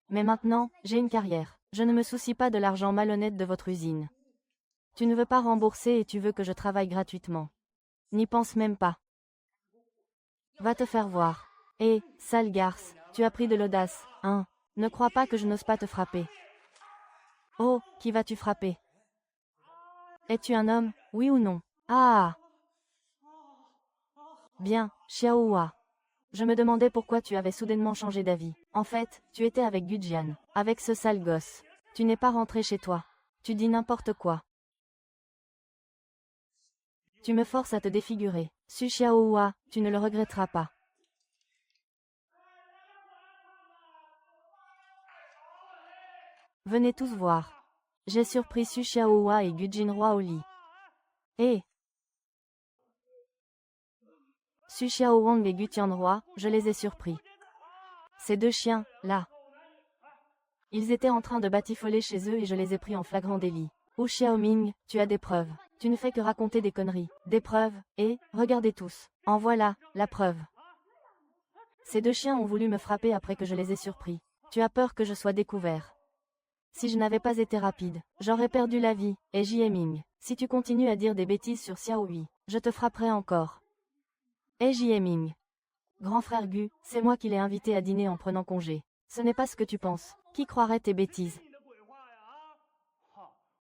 Mais maintenant, j'ai une carrière. Je ne me soucie pas de l'argent malhonnête de votre usine. Tu ne veux pas rembourser et tu veux que je travaille gratuitement. N'y pense même pas. Va te faire voir. Hé, sale garce, tu as pris de l'audace, hein? Ne crois pas que je n'ose pas te frapper. Oh, qui vas-tu frapper? Es-tu un homme, oui ou non? Ah! Bien, Xiaohua. Je me demandais pourquoi tu avais soudainement changé d'avis. En fait, tu étais avec Gujian, avec ce sale gosse. Tu n'es pas rentré chez toi. Tu dis n'importe quoi. Tu me forces à te défigurer. Su Xiaohua, tu ne le regretteras pas. Venez tous voir. J'ai surpris Su Xiaohua et Gu Jinhua au lit. Hé! Su Xiaowang et Gu Tianhua, je les ai surpris. Ces deux chiens, là. Ils étaient en train de batifoler chez eux et je les ai pris en flagrant délit. Wu Xiaoming, tu as des preuves. Tu ne fais que raconter des conneries. Des preuves, et, regardez tous. En voilà, la preuve. Ces deux chiens ont voulu me frapper après que je les ai surpris. Tu as peur que je sois découvert. Si je n'avais pas été rapide, j'aurais perdu la vie, et Jieming. Si tu continues à dire des bêtises sur Xiaohui, je te frapperai encore. Et Jieming. Grand frère Gu, c'est moi qui l'ai invité à dîner en prenant congé. Ce n'est pas ce que tu penses. Qui croirait tes bêtises?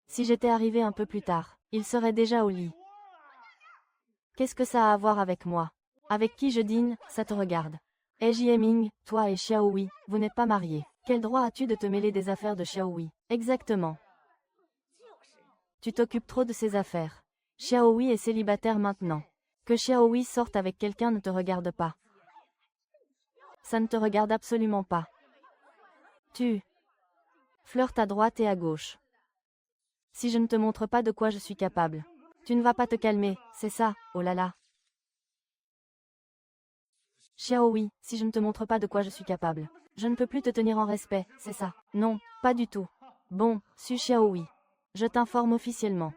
Si j'étais arrivé un peu plus tard, il serait déjà au lit. Qu'est-ce que ça a à voir avec moi? Avec qui je dîne, ça te regarde. Et Jieming, toi et Xiaohui, vous n'êtes pas mariés. Quel droit as-tu de te mêler des affaires de Xiaohui? Exactement. Tu t'occupes trop de ses affaires. Xiaohui est célibataire maintenant. Que Xiaohui sorte avec quelqu'un ne te regarde pas. Ça ne te regarde absolument pas. Tu flirtes à droite et à gauche. Si je ne te montre pas de quoi je suis capable, tu ne vas pas te calmer, c'est ça, oh là là. Xiaohui, si je ne te montre pas de quoi je suis capable, je ne peux plus te tenir en respect, c'est ça. Non, pas du tout. Bon, Su Xiaohui. Je t'informe officiellement.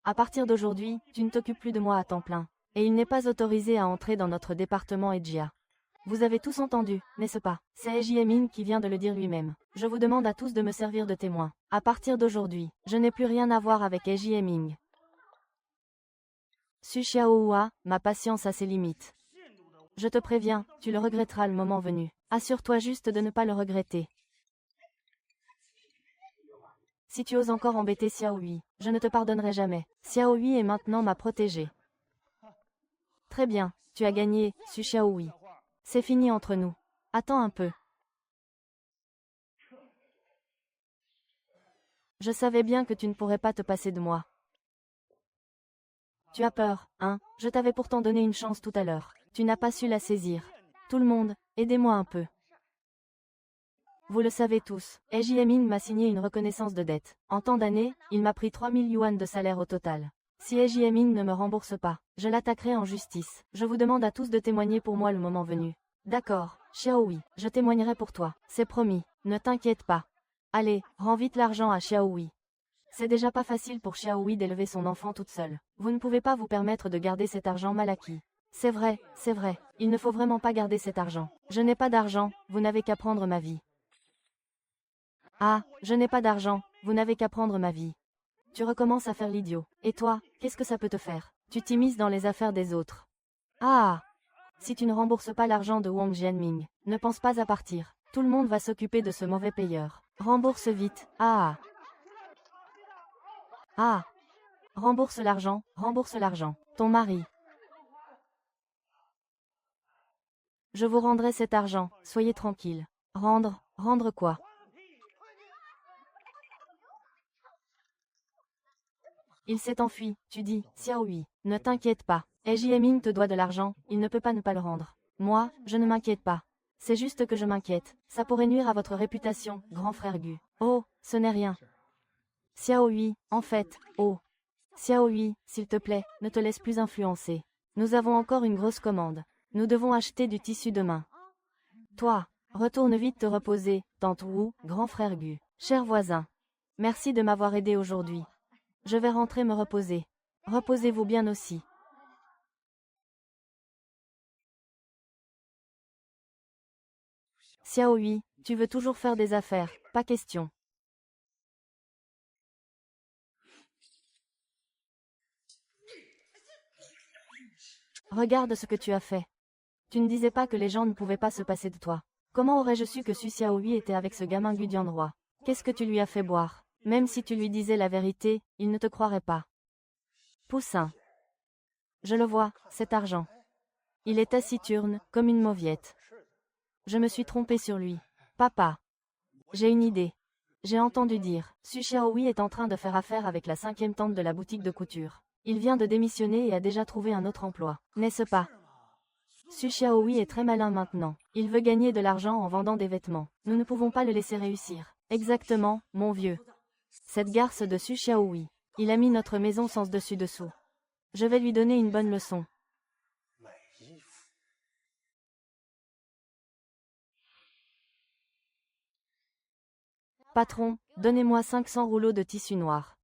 À partir d'aujourd'hui, tu ne t'occupes plus de moi à temps plein. Et il n'est pas autorisé à entrer dans notre département Ejia. Vous avez tous entendu, n'est-ce pas? C'est Jieming qui vient de le dire lui-même. Je vous demande à tous de me servir de témoin. À partir d'aujourd'hui, je n'ai plus rien à voir avec Jieming. Su Xiaohua, ma patience a ses limites. Je te préviens, tu le regretteras le moment venu. Assure-toi juste de ne pas le regretter. Si tu oses encore embêter Xiaohui, je ne te pardonnerai jamais. Xiaohui est maintenant ma protégée. Très bien, tu as gagné, Su Xiaohui. C'est fini entre nous. Attends un peu. Je savais bien que tu ne pourrais pas te passer de moi. Tu as peur, hein? Je t'avais pourtant donné une chance tout à l'heure. Tu n'as pas su la saisir. Tout le monde, aidez-moi un peu. Vous le savez tous, Jieming m'a signé une reconnaissance de dette. En tant d'années, il m'a pris 3000 yuan de salaire au total. Si Jieming ne me rembourse pas, je l'attaquerai en justice. Je vous demande à tous de témoigner pour moi le moment venu. D'accord, Xiaohui, je témoignerai pour toi. C'est promis, ne t'inquiète pas. Allez, rends vite l'argent à Xiaohui. C'est déjà pas facile pour Xiaohui d'élever son enfant toute seule. Vous ne pouvez pas vous permettre de garder cet argent mal acquis. C'est vrai, il ne faut vraiment pas garder cet argent. Je n'ai pas d'argent, vous n'avez qu'à prendre ma vie. Ah, je n'ai pas d'argent, vous n'avez qu'à prendre ma vie. Tu recommences à faire l'idiot. Et toi, qu'est-ce que ça peut te faire? Tu t'immisces dans les affaires des autres. Ah! Si tu ne rembourses pas l'argent de Wang Jianming, ne pense pas à partir. Tout le monde va s'occuper de ce mauvais payeur. Rembourse vite. Ah! Ah! Rembourse l'argent, ton mari. Je vous rendrai cet argent, soyez tranquille. Rendre quoi? Il s'est enfui, tu dis, Xiaohui. Ne t'inquiète pas. Jieming te doit de l'argent, il ne peut pas ne pas le rendre. Moi, je ne m'inquiète pas. C'est juste que je m'inquiète. Ça pourrait nuire à votre réputation, grand frère Gu. Oh, ce n'est rien. Xiaohui, en fait, oh. Xiaohui, s'il te plaît, ne te laisse plus influencer. Nous avons encore une grosse commande. Nous devons acheter du tissu demain. Toi, retourne vite te reposer, tante Wu, grand frère Gu. Cher voisin. Merci de m'avoir aidé aujourd'hui. Je vais rentrer me reposer. Reposez-vous bien aussi. Xiaohui, tu veux toujours faire des affaires, pas question. Regarde ce que tu as fait. Tu ne disais pas que les gens ne pouvaient pas se passer de toi. Comment aurais-je su que Su Xiaohui était avec ce gamin Gu Dianhua? Qu'est-ce que tu lui as fait boire? Même si tu lui disais la vérité, il ne te croirait pas. Poussin. Je le vois, cet argent. Il est taciturne, comme une mauviette. Je me suis trompée sur lui. Papa. J'ai une idée. J'ai entendu dire, Su Xiaohui est en train de faire affaire avec la 5e tante de la boutique de couture. Il vient de démissionner et a déjà trouvé un autre emploi, n'est-ce pas? Su Xiaohui est très malin maintenant. Il veut gagner de l'argent en vendant des vêtements. Nous ne pouvons pas le laisser réussir. Exactement, mon vieux. Cette garce de Su Xiaohui. Il a mis notre maison sens dessus dessous. Je vais lui donner une bonne leçon. Patron, donnez-moi 500 rouleaux de tissu noir.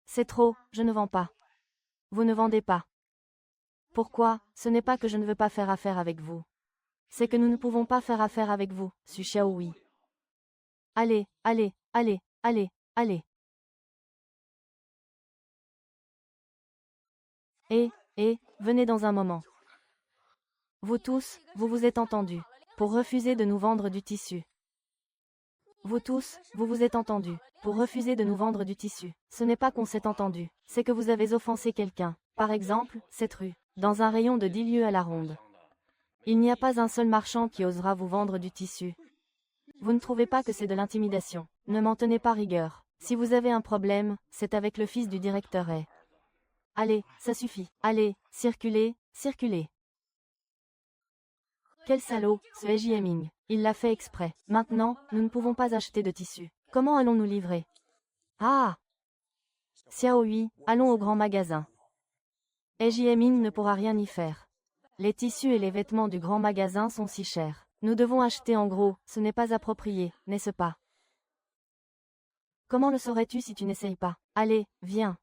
C'est trop, je ne vends pas. Vous ne vendez pas. Pourquoi? Ce n'est pas que je ne veux pas faire affaire avec vous. C'est que nous ne pouvons pas faire affaire avec vous, Su Xiaohui. Allez, allez, allez, allez, allez. Venez dans un moment. Vous tous, vous vous êtes entendus. Pour refuser de nous vendre du tissu. Vous tous, vous vous êtes entendus. Pour refuser de nous vendre du tissu. Ce n'est pas qu'on s'est entendu. C'est que vous avez offensé quelqu'un. Par exemple, cette rue. Dans un rayon de 10 lieues à la ronde. Il n'y a pas un seul marchand qui osera vous vendre du tissu. Vous ne trouvez pas que c'est de l'intimidation? Ne m'en tenez pas rigueur. Si vous avez un problème, c'est avec le fils du directeur Hay. Allez, ça suffit. Allez, circulez, circulez. Quel salaud, ce He Jieming. Il l'a fait exprès. Maintenant, nous ne pouvons pas acheter de tissu. Comment allons-nous livrer? Ah! Xiaohui, allons au grand magasin. He Jieming ne pourra rien y faire. Les tissus et les vêtements du grand magasin sont si chers. Nous devons acheter en gros, ce n'est pas approprié, n'est-ce pas? Comment le saurais-tu si tu n'essayes pas? Allez, viens.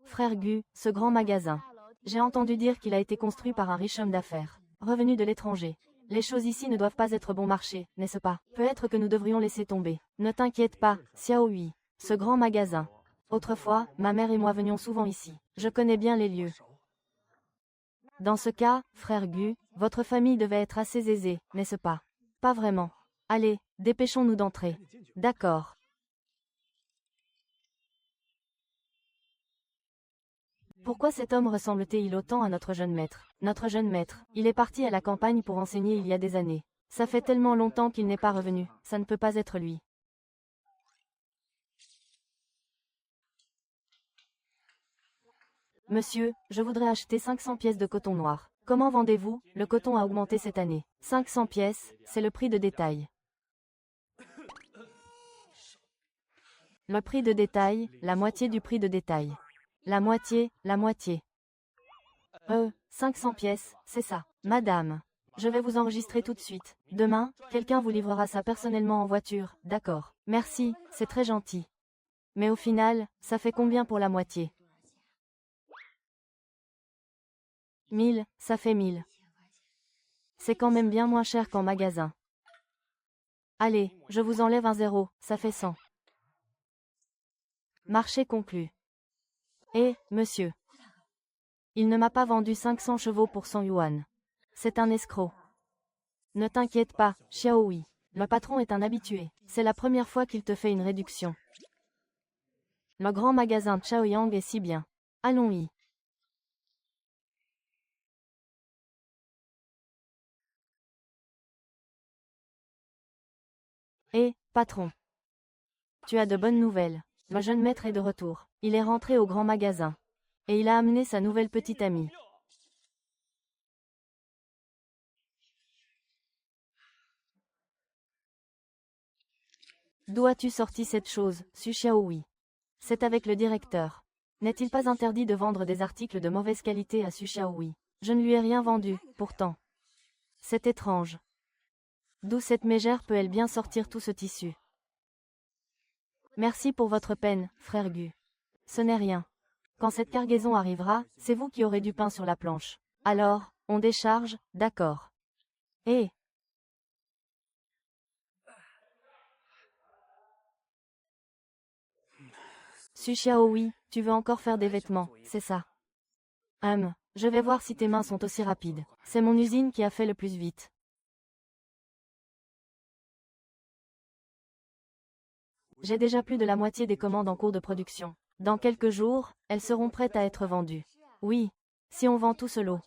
Frère Gu, ce grand magasin. J'ai entendu dire qu'il a été construit par un riche homme d'affaires, revenu de l'étranger. Les choses ici ne doivent pas être bon marché, n'est-ce pas? Peut-être que nous devrions laisser tomber. Ne t'inquiète pas, Xiaohui. Ce grand magasin. Autrefois, ma mère et moi venions souvent ici. Je connais bien les lieux. Dans ce cas, frère Gu, votre famille devait être assez aisée, n'est-ce pas? Pas vraiment. Allez, dépêchons-nous d'entrer. D'accord. Pourquoi cet homme ressemble-t-il autant à notre jeune maître? Notre jeune maître, il est parti à la campagne pour enseigner il y a des années. Ça fait tellement longtemps qu'il n'est pas revenu, ça ne peut pas être lui. Monsieur, je voudrais acheter 500 pièces de coton noir. Comment vendez-vous? Le coton a augmenté cette année. 500 pièces, c'est le prix de détail. Le prix de détail, la moitié du prix de détail. La moitié, la moitié. 500 pièces, c'est ça. Madame, je vais vous enregistrer tout de suite. Demain, quelqu'un vous livrera ça personnellement en voiture, d'accord. Merci, c'est très gentil. Mais au final, ça fait combien pour la moitié? 1000, ça fait 1000. C'est quand même bien moins cher qu'en magasin. Allez, je vous enlève un zéro, ça fait 100. Marché conclu. Monsieur. Il ne m'a pas vendu 500 chevaux pour 100 yuan. C'est un escroc. Ne t'inquiète pas, Xiaohui. Le patron est un habitué. C'est la première fois qu'il te fait une réduction. Le grand magasin Chaoyang est si bien. Allons-y. Patron. Tu as de bonnes nouvelles. Le jeune maître est de retour. Il est rentré au grand magasin. Et il a amené sa nouvelle petite amie. D'où as-tu sorti cette chose, Su Xiaohui? C'est avec le directeur. N'est-il pas interdit de vendre des articles de mauvaise qualité à Su Xiaohui? Je ne lui ai rien vendu, pourtant. C'est étrange. D'où cette mégère peut-elle bien sortir tout ce tissu? Merci pour votre peine, frère Gu. Ce n'est rien. Quand cette cargaison arrivera, c'est vous qui aurez du pain sur la planche. Alors, on décharge, d'accord. Su Xiaohui, tu veux encore faire des vêtements, c'est ça? Je vais voir si tes mains sont aussi rapides. C'est mon usine qui a fait le plus vite. J'ai déjà plus de la moitié des commandes en cours de production. Dans quelques jours, elles seront prêtes à être vendues. Oui, si on vend tout ce lot,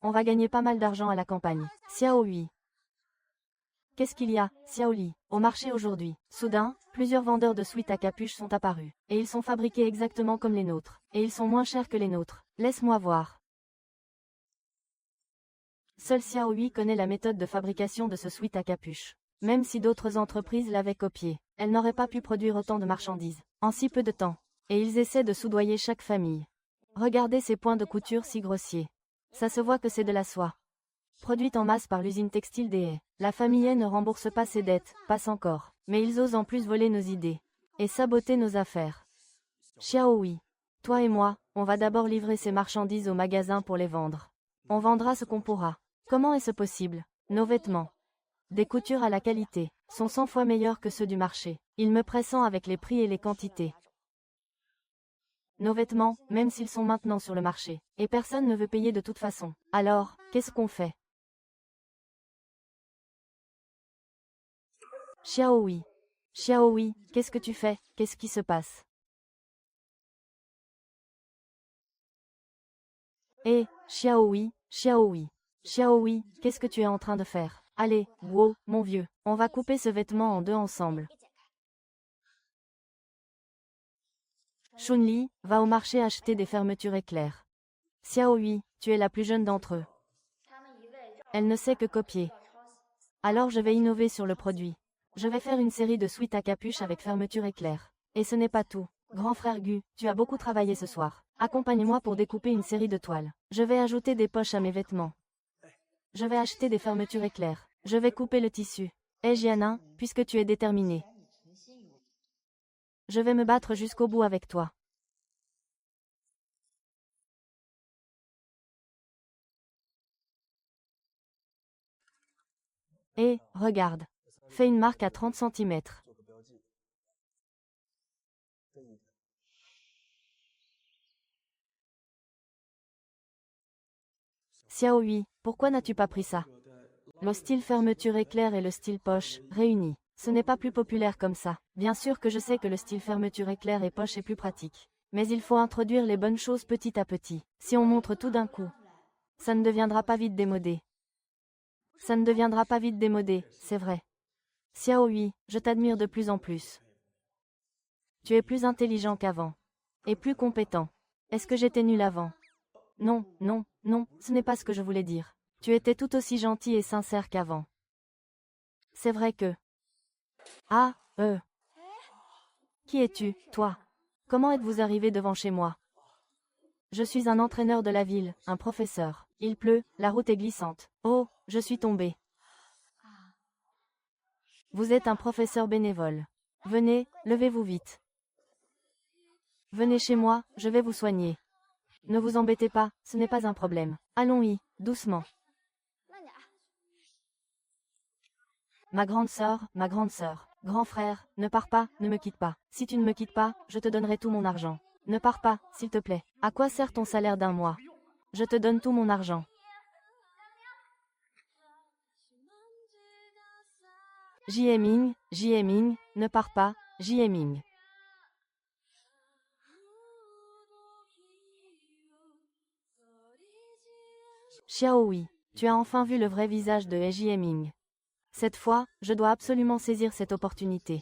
on va gagner pas mal d'argent à la campagne. Xiaohui. Qu'est-ce qu'il y a, Xiaoli? Au marché aujourd'hui, soudain, plusieurs vendeurs de sweats à capuche sont apparus. Et ils sont fabriqués exactement comme les nôtres. Et ils sont moins chers que les nôtres. Laisse-moi voir. Seul Xiaoyi connaît la méthode de fabrication de ce sweat à capuche. Même si d'autres entreprises l'avaient copié, elles n'auraient pas pu produire autant de marchandises, en si peu de temps. Et ils essaient de soudoyer chaque famille. Regardez ces points de couture si grossiers. Ça se voit que c'est de la soie. Produite en masse par l'usine textile des Haies. La famille Haies ne rembourse pas ses dettes, passe encore. Mais ils osent en plus voler nos idées. Et saboter nos affaires. Xiaoyi. Toi et moi, on va d'abord livrer ces marchandises au magasin pour les vendre. On vendra ce qu'on pourra. Comment est-ce possible? Nos vêtements. Des coutures à la qualité, sont 100 fois meilleurs que ceux du marché. Ils me pressent avec les prix et les quantités. Nos vêtements, même s'ils sont maintenant sur le marché. Et personne ne veut payer de toute façon. Alors, qu'est-ce qu'on fait? Xiaoyi. Xiaoyi, qu'est-ce que tu fais? Qu'est-ce qui se passe? Hé, Xiaoyi, Xiaoyi. Xiaoyi, qu'est-ce que tu es en train de faire? Allez, Guo, mon vieux, on va couper ce vêtement en deux ensemble. Chun-Li, va au marché acheter des fermetures éclairs. Xiaoyi, tu es la plus jeune d'entre eux. Elle ne sait que copier. Alors je vais innover sur le produit. Je vais faire une série de sweats à capuche avec fermeture éclair. Et ce n'est pas tout. Grand frère Gu, tu as beaucoup travaillé ce soir. Accompagne-moi pour découper une série de toiles. Je vais ajouter des poches à mes vêtements. Je vais acheter des fermetures éclairs. Je vais couper le tissu. Hé Jianin, puisque tu es déterminé. Je vais me battre jusqu'au bout avec toi. Hé, regarde. Fais une marque à 30 cm. Xiaoyi, pourquoi n'as-tu pas pris ça? Le style fermeture éclair et le style poche, réunis. Ce n'est pas plus populaire comme ça. Bien sûr que je sais que le style fermeture éclair et poche est plus pratique. Mais il faut introduire les bonnes choses petit à petit. Si on montre tout d'un coup, ça ne deviendra pas vite démodé. Ça ne deviendra pas vite démodé, c'est vrai. Xiaoyi, je t'admire de plus en plus. Tu es plus intelligent qu'avant. Et plus compétent. Est-ce que j'étais nul avant? Non, non, non, ce n'est pas ce que je voulais dire. Tu étais tout aussi gentil et sincère qu'avant. C'est vrai que... Ah, Qui es-tu, toi? Comment êtes-vous arrivé devant chez moi? Je suis un entraîneur de la ville, un professeur. Il pleut, la route est glissante. Oh, je suis tombé. Vous êtes un professeur bénévole. Venez, levez-vous vite. Venez chez moi, je vais vous soigner. Ne vous embêtez pas, ce n'est pas un problème. Allons-y, doucement. Ma grande sœur, grand frère, ne pars pas, ne me quitte pas. Si tu ne me quittes pas, je te donnerai tout mon argent. Ne pars pas, s'il te plaît. À quoi sert ton salaire d'un mois? Je te donne tout mon argent. Jieming, ne pars pas, Jieming. Xiaoyi, tu as enfin vu le vrai visage de He Jieming. Cette fois, je dois absolument saisir cette opportunité.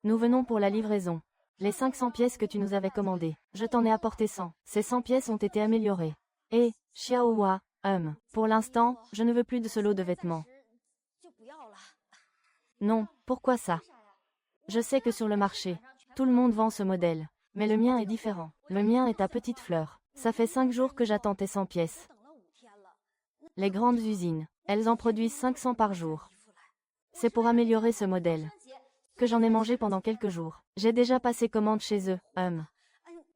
Nous venons pour la livraison. Les 500 pièces que tu nous avais commandées, je t'en ai apporté 100. Ces 100 pièces ont été améliorées. Et, Xiaohua, pour l'instant, je ne veux plus de ce lot de vêtements. Non, pourquoi ça? Je sais que sur le marché, tout le monde vend ce modèle. Mais le mien est différent. Le mien est à petite fleur. Ça fait 5 jours que j'attends tes 100 pièces. Les grandes usines, elles en produisent 500 par jour. C'est pour améliorer ce modèle que j'en ai mangé pendant quelques jours. J'ai déjà passé commande chez eux,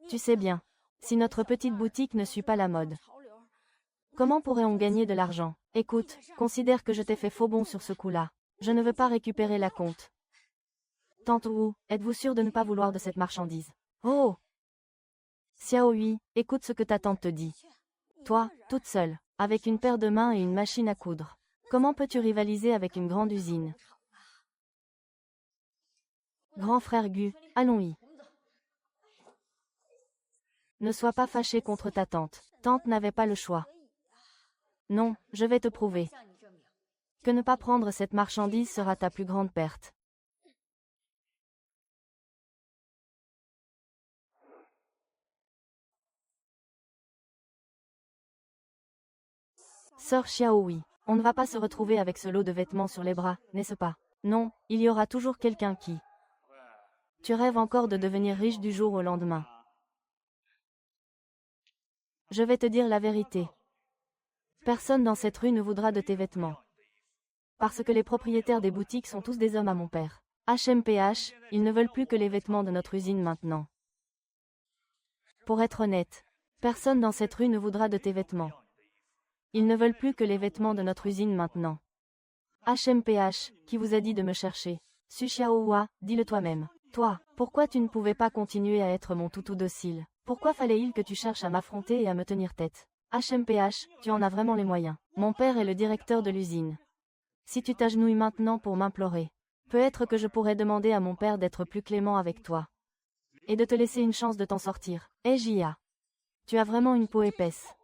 Tu sais bien, si notre petite boutique ne suit pas la mode, comment pourrait-on gagner de l'argent? Écoute, considère que je t'ai fait faux bond sur ce coup-là. Je ne veux pas récupérer la compte. Tante Wu, êtes-vous sûre de ne pas vouloir de cette marchandise? Oh! Xiaoyi, écoute ce que ta tante te dit. Toi, toute seule, avec une paire de mains et une machine à coudre. Comment peux-tu rivaliser avec une grande usine? Grand frère Gu, allons-y. Ne sois pas fâché contre ta tante. Tante n'avait pas le choix. Non, je vais te prouver. Que ne pas prendre cette marchandise sera ta plus grande perte. Sœur Xiaohui, on ne va pas se retrouver avec ce lot de vêtements sur les bras, n'est-ce pas? Non, il y aura toujours quelqu'un qui... Tu rêves encore de devenir riche du jour au lendemain. Je vais te dire la vérité. Personne dans cette rue ne voudra de tes vêtements. Parce que les propriétaires des boutiques sont tous des hommes à mon père. HMPH, ils ne veulent plus que les vêtements de notre usine maintenant. Pour être honnête, personne dans cette rue ne voudra de tes vêtements. Ils ne veulent plus que les vêtements de notre usine maintenant. HMPH, qui vous a dit de me chercher? Su Xiaohua, dis-le toi-même. Toi, pourquoi tu ne pouvais pas continuer à être mon toutou docile? Pourquoi fallait-il que tu cherches à m'affronter et à me tenir tête? HMPH, tu en as vraiment les moyens. Mon père est le directeur de l'usine. Si tu t'agenouilles maintenant pour m'implorer, peut-être que je pourrais demander à mon père d'être plus clément avec toi. Et de te laisser une chance de t'en sortir. Jia. Tu as vraiment une peau épaisse.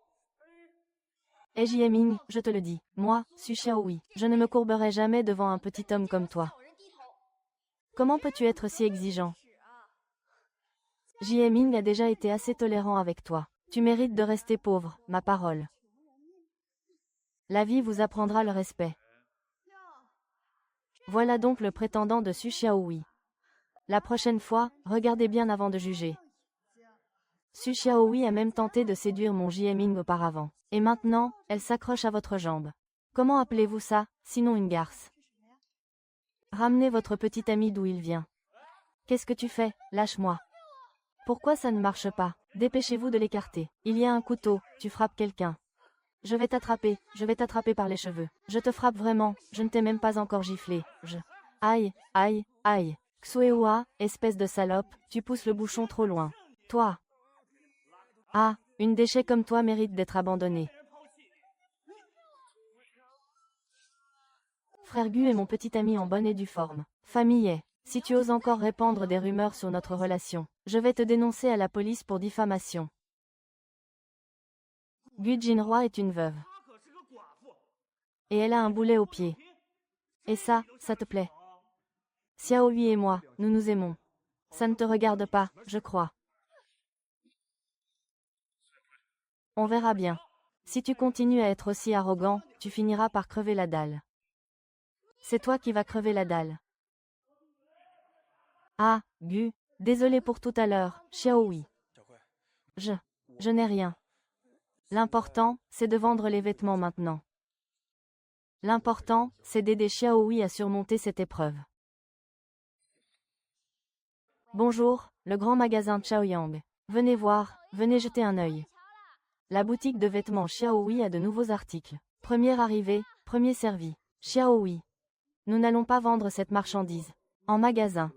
Jieming, je te le dis, moi, Su Xiaohui, je ne me courberai jamais devant un petit homme comme toi. Comment peux-tu être si exigeant? Jieming a déjà été assez tolérant avec toi. Tu mérites de rester pauvre, ma parole. La vie vous apprendra le respect. Voilà donc le prétendant de Su Xiaohui. La prochaine fois, regardez bien avant de juger. Su Xiaohui a même tenté de séduire mon Jieming auparavant. Et maintenant, elle s'accroche à votre jambe. Comment appelez-vous ça, sinon une garce? Ramenez votre petit ami d'où il vient. Qu'est-ce que tu fais? Lâche-moi. Pourquoi ça ne marche pas? Dépêchez-vous de l'écarter. Il y a un couteau, tu frappes quelqu'un. Je vais t'attraper par les cheveux. Je te frappe vraiment, je ne t'ai même pas encore giflé. Aïe, aïe, aïe. Xuehua, espèce de salope, tu pousses le bouchon trop loin. Toi. Ah, une déchet comme toi mérite d'être abandonnée. Frère Gu est mon petit ami en bonne et due forme. Famille, si tu oses encore répandre des rumeurs sur notre relation, je vais te dénoncer à la police pour diffamation. Gu Jinhua est une veuve. Et elle a un boulet au pied. Et ça te plaît? Xiaohui et moi, nous nous aimons. Ça ne te regarde pas, je crois. On verra bien. Si tu continues à être aussi arrogant, tu finiras par crever la dalle. C'est toi qui vas crever la dalle. Ah, Gu, désolé pour tout à l'heure, Xiaohui. Je n'ai rien. L'important, c'est de vendre les vêtements maintenant. L'important, c'est d'aider Xiaohui à surmonter cette épreuve. Bonjour, le grand magasin Chaoyang. Venez voir, venez jeter un œil. La boutique de vêtements Xiaohui a de nouveaux articles. Premier arrivé, premier servi. Xiaohui. Nous n'allons pas vendre cette marchandise. En magasin.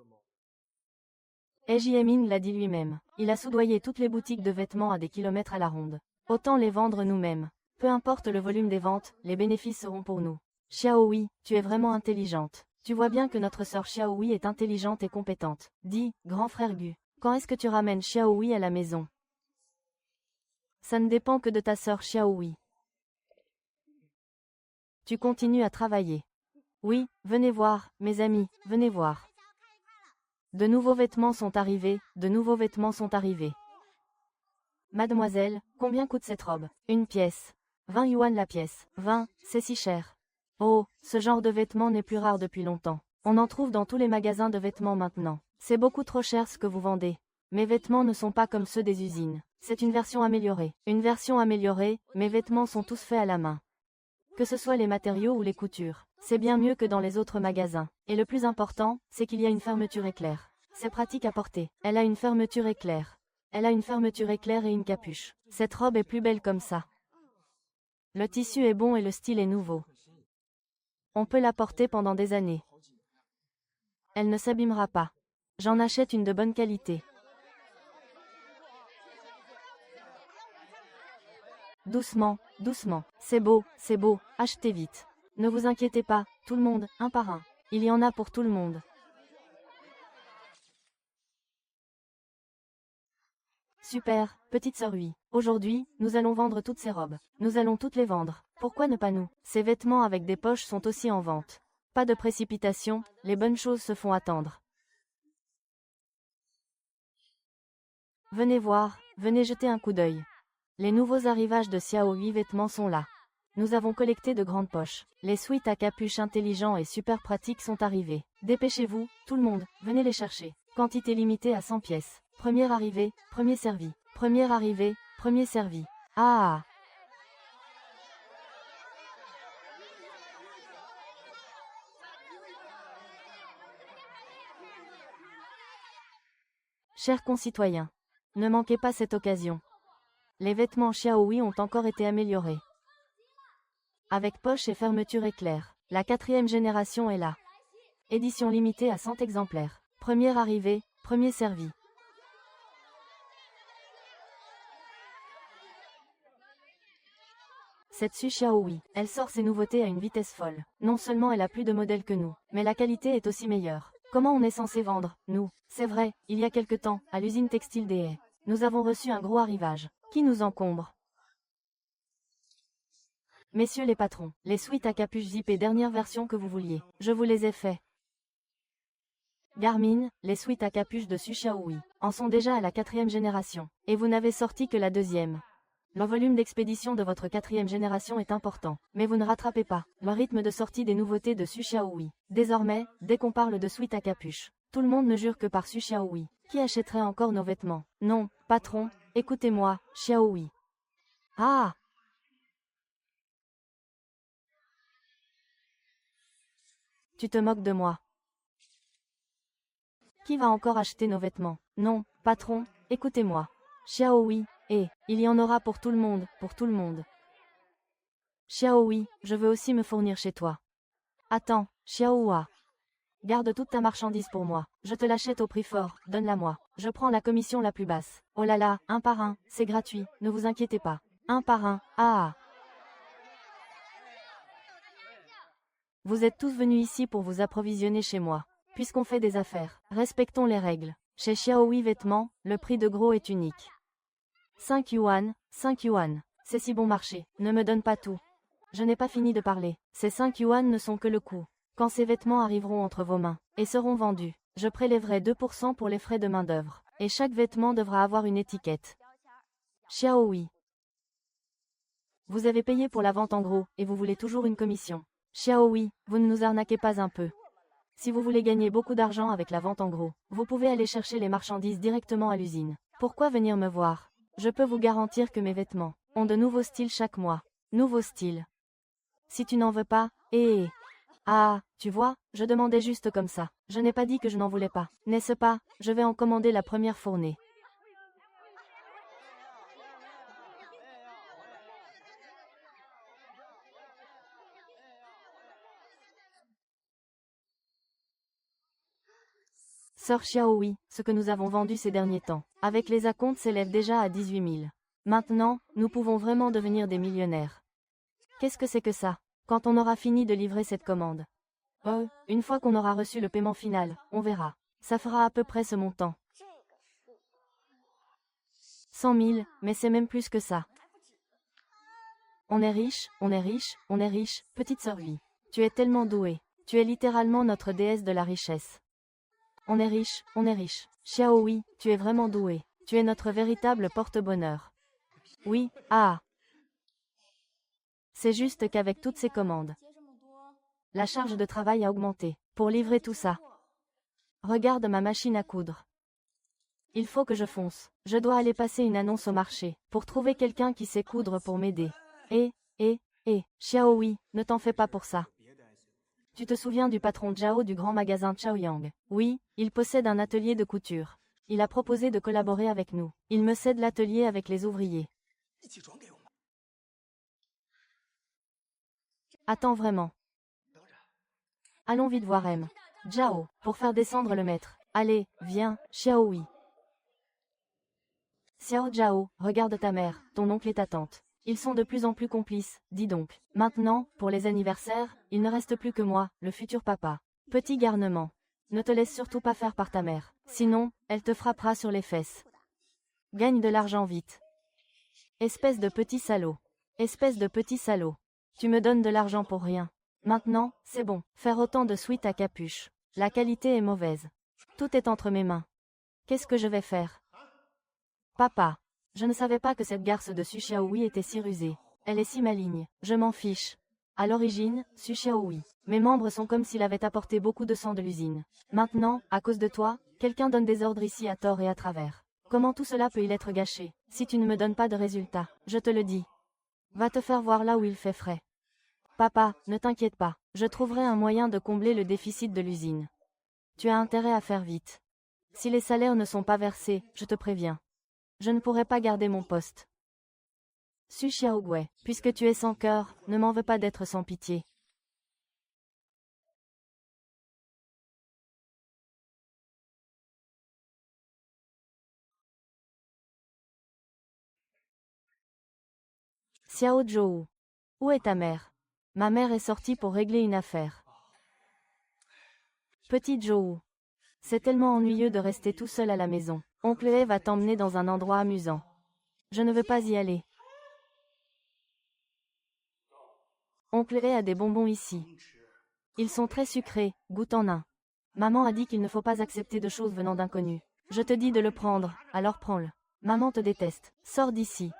Jieming l'a dit lui-même. Il a soudoyé toutes les boutiques de vêtements à des kilomètres à la ronde. Autant les vendre nous-mêmes. Peu importe le volume des ventes, les bénéfices seront pour nous. Xiaohui, tu es vraiment intelligente. Tu vois bien que notre sœur Xiaohui est intelligente et compétente. Dis, grand frère Gu, quand est-ce que tu ramènes Xiaohui à la maison? Ça ne dépend que de ta sœur Xiaohui. Tu continues à travailler. Oui, venez voir, mes amis, venez voir. De nouveaux vêtements sont arrivés, de nouveaux vêtements sont arrivés. Mademoiselle, combien coûte cette robe? Une pièce. 20 yuan la pièce. 20, c'est si cher. Oh, ce genre de vêtements n'est plus rare depuis longtemps. On en trouve dans tous les magasins de vêtements maintenant. C'est beaucoup trop cher ce que vous vendez. Mes vêtements ne sont pas comme ceux des usines. C'est une version améliorée. Une version améliorée, mes vêtements sont tous faits à la main. Que ce soit les matériaux ou les coutures, c'est bien mieux que dans les autres magasins. Et le plus important, c'est qu'il y a une fermeture éclair. C'est pratique à porter. Elle a une fermeture éclair. Elle a une fermeture éclair et une capuche. Cette robe est plus belle comme ça. Le tissu est bon et le style est nouveau. On peut la porter pendant des années. Elle ne s'abîmera pas. J'en achète une de bonne qualité. Doucement, doucement. C'est beau, achetez vite. Ne vous inquiétez pas, tout le monde, un par un. Il y en a pour tout le monde. Super, petite sœur oui. Aujourd'hui, nous allons vendre toutes ces robes. Nous allons toutes les vendre. Pourquoi ne pas nous? Ces vêtements avec des poches sont aussi en vente. Pas de précipitation, les bonnes choses se font attendre. Venez voir, venez jeter un coup d'œil. Les nouveaux arrivages de Xiaoyi vêtements sont là. Nous avons collecté de grandes poches. Les sweats à capuche intelligents et super pratiques sont arrivés. Dépêchez-vous, tout le monde, venez les chercher. Quantité limitée à 100 pièces. Premier arrivé, premier servi. Premier arrivé, premier servi. Ah! Chers concitoyens, ne manquez pas cette occasion. Les vêtements Xiaoyi ont encore été améliorés. Avec poche et fermeture éclair. La 4e génération est là. Édition limitée à 100 exemplaires. Premier arrivé, premier servi. Cette Su Xiaoyi, elle sort ses nouveautés à une vitesse folle. Non seulement elle a plus de modèles que nous, mais la qualité est aussi meilleure. Comment on est censé vendre, nous? C'est vrai, il y a quelque temps, à l'usine textile des Haies, nous avons reçu un gros arrivage. Qui nous encombre? Messieurs les patrons, les suites à capuche zippée dernière version que vous vouliez, je vous les ai faits. Garmin, les suites à capuche de Su Xiaoyi, en sont déjà à la 4e génération, et vous n'avez sorti que la 2e. Le volume d'expédition de votre 4e génération est important, mais vous ne rattrapez pas le rythme de sortie des nouveautés de Su Xiaoyi. Désormais, dès qu'on parle de suite à capuche, tout le monde ne jure que par Su Xiaoyi. Qui achèterait encore nos vêtements? Non, patron, écoutez-moi, Xiaoyi. Ah! Tu te moques de moi. Qui va encore acheter nos vêtements? Non, patron, écoutez-moi. Xiaoyi, il y en aura pour tout le monde, pour tout le monde. Xiaoyi, je veux aussi me fournir chez toi. Attends, Xiaohua. Garde toute ta marchandise pour moi. Je te l'achète au prix fort, donne-la-moi. Je prends la commission la plus basse. Oh là là, un par un, c'est gratuit, ne vous inquiétez pas. Un par un, ah. Vous êtes tous venus ici pour vous approvisionner chez moi. Puisqu'on fait des affaires, respectons les règles. Chez Xiaoyi Vêtements, le prix de gros est unique. 5 yuan, 5 yuan. C'est si bon marché, ne me donne pas tout. Je n'ai pas fini de parler. Ces 5 yuan ne sont que le coût. Quand ces vêtements arriveront entre vos mains, et seront vendus, je prélèverai 2% pour les frais de main-d'œuvre. Et chaque vêtement devra avoir une étiquette. Xiaoyi. Vous avez payé pour la vente en gros, et vous voulez toujours une commission. Xiaoyi, vous ne nous arnaquez pas un peu. Si vous voulez gagner beaucoup d'argent avec la vente en gros, vous pouvez aller chercher les marchandises directement à l'usine. Pourquoi venir me voir? Je peux vous garantir que mes vêtements ont de nouveaux styles chaque mois. Nouveaux styles. Si tu n'en veux pas, ah, tu vois, je demandais juste comme ça. Je n'ai pas dit que je n'en voulais pas. N'est-ce pas? Je vais en commander la première fournée. Sœur Xiaoyi, ce que nous avons vendu ces derniers temps, avec les acomptes s'élève déjà à 18 000. Maintenant, nous pouvons vraiment devenir des millionnaires. Qu'est-ce que c'est que ça? Quand on aura fini de livrer cette commande? Une fois qu'on aura reçu le paiement final, on verra. Ça fera à peu près ce montant. 100 000, mais c'est même plus que ça. On est riche, on est riche, on est riche, petite sœur Oui. Tu es tellement douée. Tu es littéralement notre déesse de la richesse. On est riche, on est riche. Xiaoyi, tu es vraiment douée. Tu es notre véritable porte-bonheur. Oui, ah. C'est juste qu'avec toutes ces commandes, la charge de travail a augmenté. Pour livrer tout ça. Regarde ma machine à coudre. Il faut que je fonce. Je dois aller passer une annonce au marché, pour trouver quelqu'un qui sait coudre pour m'aider. Xiaoyi, ne t'en fais pas pour ça. Tu te souviens du patron Zhao du grand magasin Chaoyang? Oui, il possède un atelier de couture. Il a proposé de collaborer avec nous. Il me cède l'atelier avec les ouvriers. Attends vraiment. Allons vite voir M. Zhao, pour faire descendre le maître. Allez, viens, Xiaoyi. Xiao Zhao, regarde ta mère, ton oncle et ta tante. Ils sont de plus en plus complices, dis donc. Maintenant, pour les anniversaires, il ne reste plus que moi, le futur papa. Petit garnement. Ne te laisse surtout pas faire par ta mère. Sinon, elle te frappera sur les fesses. Gagne de l'argent vite. Espèce de petit salaud. Espèce de petit salaud. Tu me donnes de l'argent pour rien. Maintenant, c'est bon. Faire autant de suites à capuche. La qualité est mauvaise. Tout est entre mes mains. Qu'est-ce que je vais faire? Papa. Je ne savais pas que cette garce de Su Xiaohui était si rusée. Elle est si maligne. Je m'en fiche. À l'origine, Su Xiaohui. Mes membres sont comme s'il avait apporté beaucoup de sang de l'usine. Maintenant, à cause de toi, quelqu'un donne des ordres ici à tort et à travers. Comment tout cela peut-il être gâché? Si tu ne me donnes pas de résultats, je te le dis. Va te faire voir là où il fait frais. Papa, ne t'inquiète pas. Je trouverai un moyen de combler le déficit de l'usine. Tu as intérêt à faire vite. Si les salaires ne sont pas versés, je te préviens. Je ne pourrai pas garder mon poste. Su Xiaogui, puisque tu es sans cœur, ne m'en veux pas d'être sans pitié. Xiao Zhou. Où est ta mère? Ma mère est sortie pour régler une affaire. Petit Zhou. C'est tellement ennuyeux de rester tout seul à la maison. Oncle E va t'emmener dans un endroit amusant. Je ne veux pas y aller. Oncle E a des bonbons ici. Ils sont très sucrés, goûte en un. Maman a dit qu'il ne faut pas accepter de choses venant d'inconnus. Je te dis de le prendre, alors prends-le. Maman te déteste. Sors d'ici.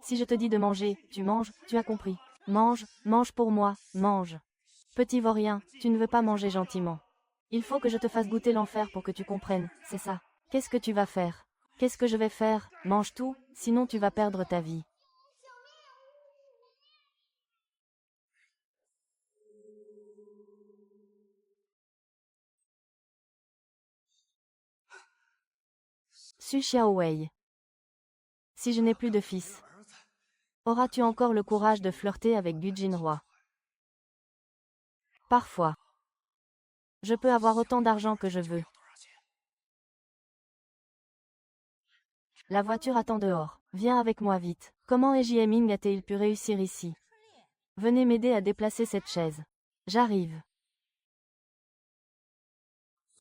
Si je te dis de manger, tu manges, tu as compris. Mange, mange pour moi, mange. Petit vaurien, tu ne veux pas manger gentiment. Il faut que je te fasse goûter l'enfer pour que tu comprennes, c'est ça. Qu'est-ce que tu vas faire? Qu'est-ce que je vais faire? Mange tout, sinon tu vas perdre ta vie. Su Xiaowei. Si je n'ai plus de fils, auras-tu encore le courage de flirter avec Gu Jinhua? Parfois. Je peux avoir autant d'argent que je veux. La voiture attend dehors. Viens avec moi vite. Comment Eji a-t-il pu réussir ici? Venez m'aider à déplacer cette chaise. J'arrive.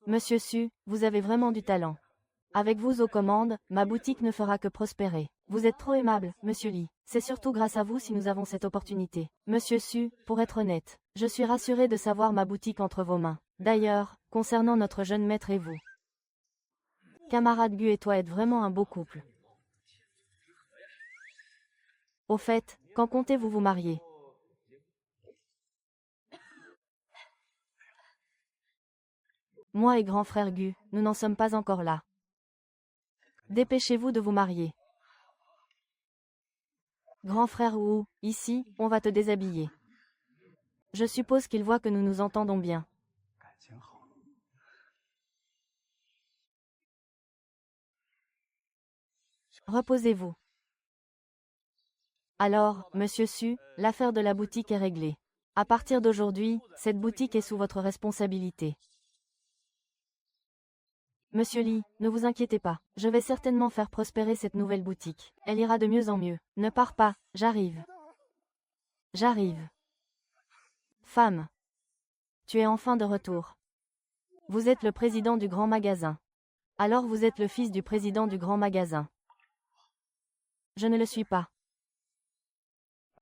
Monsieur Su, vous avez vraiment du talent. Avec vous aux commandes, ma boutique ne fera que prospérer. Vous êtes trop aimable, Monsieur Li. C'est surtout grâce à vous si nous avons cette opportunité. Monsieur Su, pour être honnête, je suis rassuré de savoir ma boutique entre vos mains. D'ailleurs, concernant notre jeune maître et vous. Camarade Gu et toi êtes vraiment un beau couple. Au fait, quand comptez-vous vous marier? Moi et grand frère Gu, nous n'en sommes pas encore là. Dépêchez-vous de vous marier. Grand frère Wu, ici, on va te déshabiller. Je suppose qu'il voit que nous nous entendons bien. Reposez-vous. Alors, Monsieur Su, l'affaire de la boutique est réglée. À partir d'aujourd'hui, cette boutique est sous votre responsabilité. Monsieur Li, ne vous inquiétez pas, je vais certainement faire prospérer cette nouvelle boutique. Elle ira de mieux en mieux. Ne pars pas, j'arrive. J'arrive. Femme. Tu es enfin de retour. Vous êtes le président du grand magasin. Alors vous êtes le fils du président du grand magasin. Je ne le suis pas.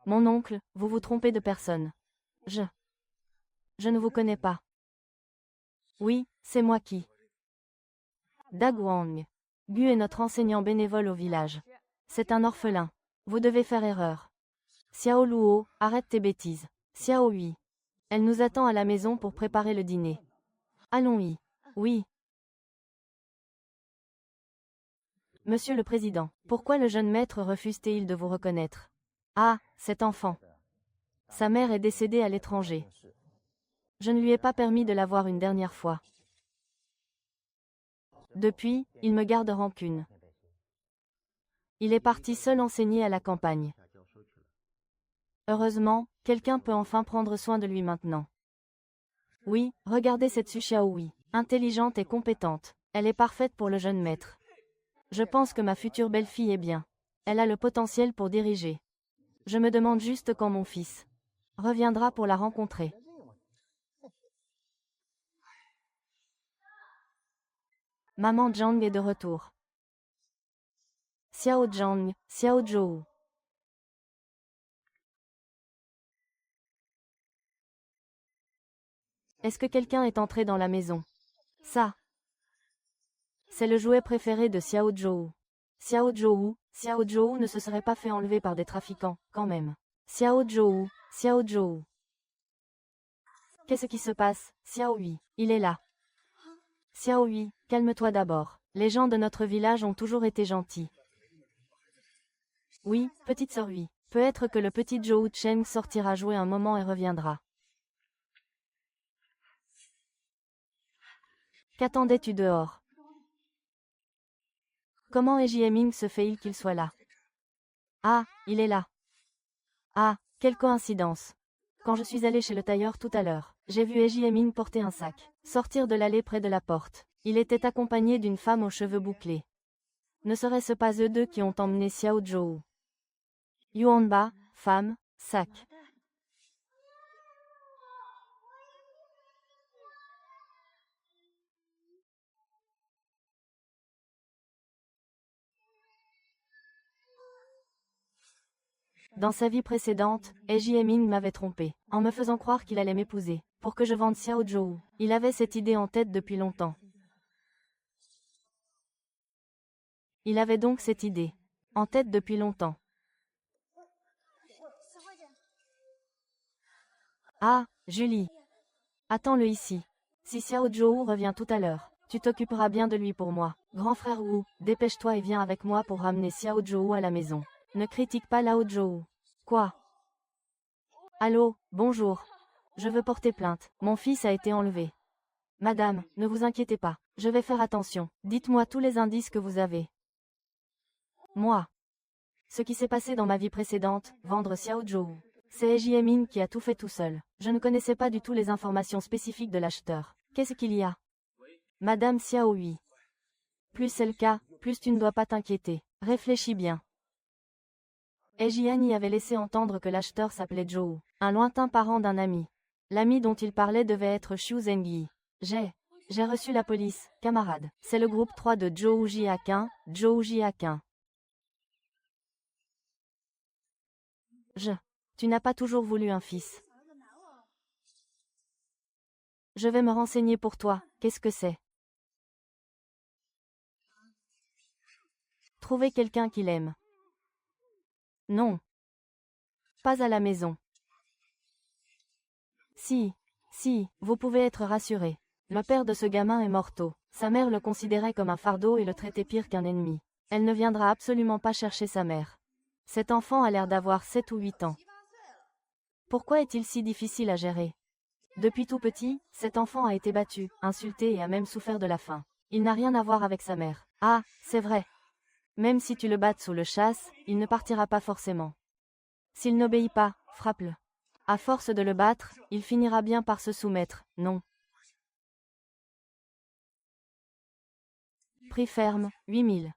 Mon oncle, vous vous trompez de personne. Je ne vous connais pas. Oui, c'est moi qui. Daguang. Gu est notre enseignant bénévole au village. C'est un orphelin. Vous devez faire erreur. Xiao Luo, arrête tes bêtises. Xiao Hui. Elle nous attend à la maison pour préparer le dîner. Allons-y. Oui. Monsieur le Président, pourquoi le jeune maître refuse-t-il de vous reconnaître? Ah, cet enfant. Sa mère est décédée à l'étranger. Je ne lui ai pas permis de la voir une dernière fois. Depuis, il me garde rancune. Il est parti seul enseigner à la campagne. Heureusement, quelqu'un peut enfin prendre soin de lui maintenant. Oui, regardez cette Su Xiaohui, intelligente et compétente. Elle est parfaite pour le jeune maître. Je pense que ma future belle-fille est bien. Elle a le potentiel pour diriger. Je me demande juste quand mon fils reviendra pour la rencontrer. Maman Zhang est de retour. Xiao Zhang, Xiao Zhou. Est-ce que quelqu'un est entré dans la maison? Ça. C'est le jouet préféré de Xiao Zhou. Xiao Zhou ne se serait pas fait enlever par des trafiquants, quand même. Xiao Zhou. Qu'est-ce qui se passe, Xiao Hui? Il est là. Xiao Hui, calme-toi d'abord. Les gens de notre village ont toujours été gentils. Oui, petite sœur Hui. Peut-être que le petit Zhou Cheng sortira jouer un moment et reviendra. Qu'attendais-tu dehors? Comment Ejieming se fait-il qu'il soit là? Ah, il est là. Ah, quelle coïncidence. Quand je suis allée chez le tailleur tout à l'heure, j'ai vu Ejieming porter un sac, sortir de l'allée près de la porte. Il était accompagné d'une femme aux cheveux bouclés. Ne serait-ce pas eux deux qui ont emmené Xiao Zhou? Yuanba, femme, sac. Dans sa vie précédente, Ejieming m'avait trompé, en me faisant croire qu'il allait m'épouser, pour que je vende Xiao Zhou. Il avait cette idée en tête depuis longtemps. Il avait donc cette idée en tête depuis longtemps. Ah, Julie. Attends-le ici. Si Xiao Zhou revient tout à l'heure, tu t'occuperas bien de lui pour moi. Grand frère Wu, dépêche-toi et viens avec moi pour ramener Xiao Zhou à la maison. Ne critique pas Lao Zhou. Quoi? Allô, bonjour. Je veux porter plainte. Mon fils a été enlevé. Madame, ne vous inquiétez pas. Je vais faire attention. Dites-moi tous les indices que vous avez. Moi. Ce qui s'est passé dans ma vie précédente, vendre Xiao Zhou. C'est Ejieming qui a tout fait tout seul. Je ne connaissais pas du tout les informations spécifiques de l'acheteur. Qu'est-ce qu'il y a? Madame Xiao Hui. Plus c'est le cas, plus tu ne dois pas t'inquiéter. Réfléchis bien. Ejian y avait laissé entendre que l'acheteur s'appelait Zhou, un lointain parent d'un ami. L'ami dont il parlait devait être Xu Zengyi. J'ai reçu la police, camarade. C'est le groupe 3 de Zhou Jiaquin, Zhou Jiaquin. Tu n'as pas toujours voulu un fils. Je vais me renseigner pour toi, qu'est-ce que c'est? Trouver quelqu'un qu'il aime. Non. Pas à la maison. Si, vous pouvez être rassuré. Le père de ce gamin est morto. Sa mère le considérait comme un fardeau et le traitait pire qu'un ennemi. Elle ne viendra absolument pas chercher sa mère. Cet enfant a l'air d'avoir 7 ou 8 ans. Pourquoi est-il si difficile à gérer? Depuis tout petit, cet enfant a été battu, insulté et a même souffert de la faim. Il n'a rien à voir avec sa mère. Ah, c'est vrai. Même si tu le battes sous le chasse, il ne partira pas forcément. S'il n'obéit pas, frappe-le. À force de le battre, il finira bien par se soumettre, non? Prix ferme, 8000.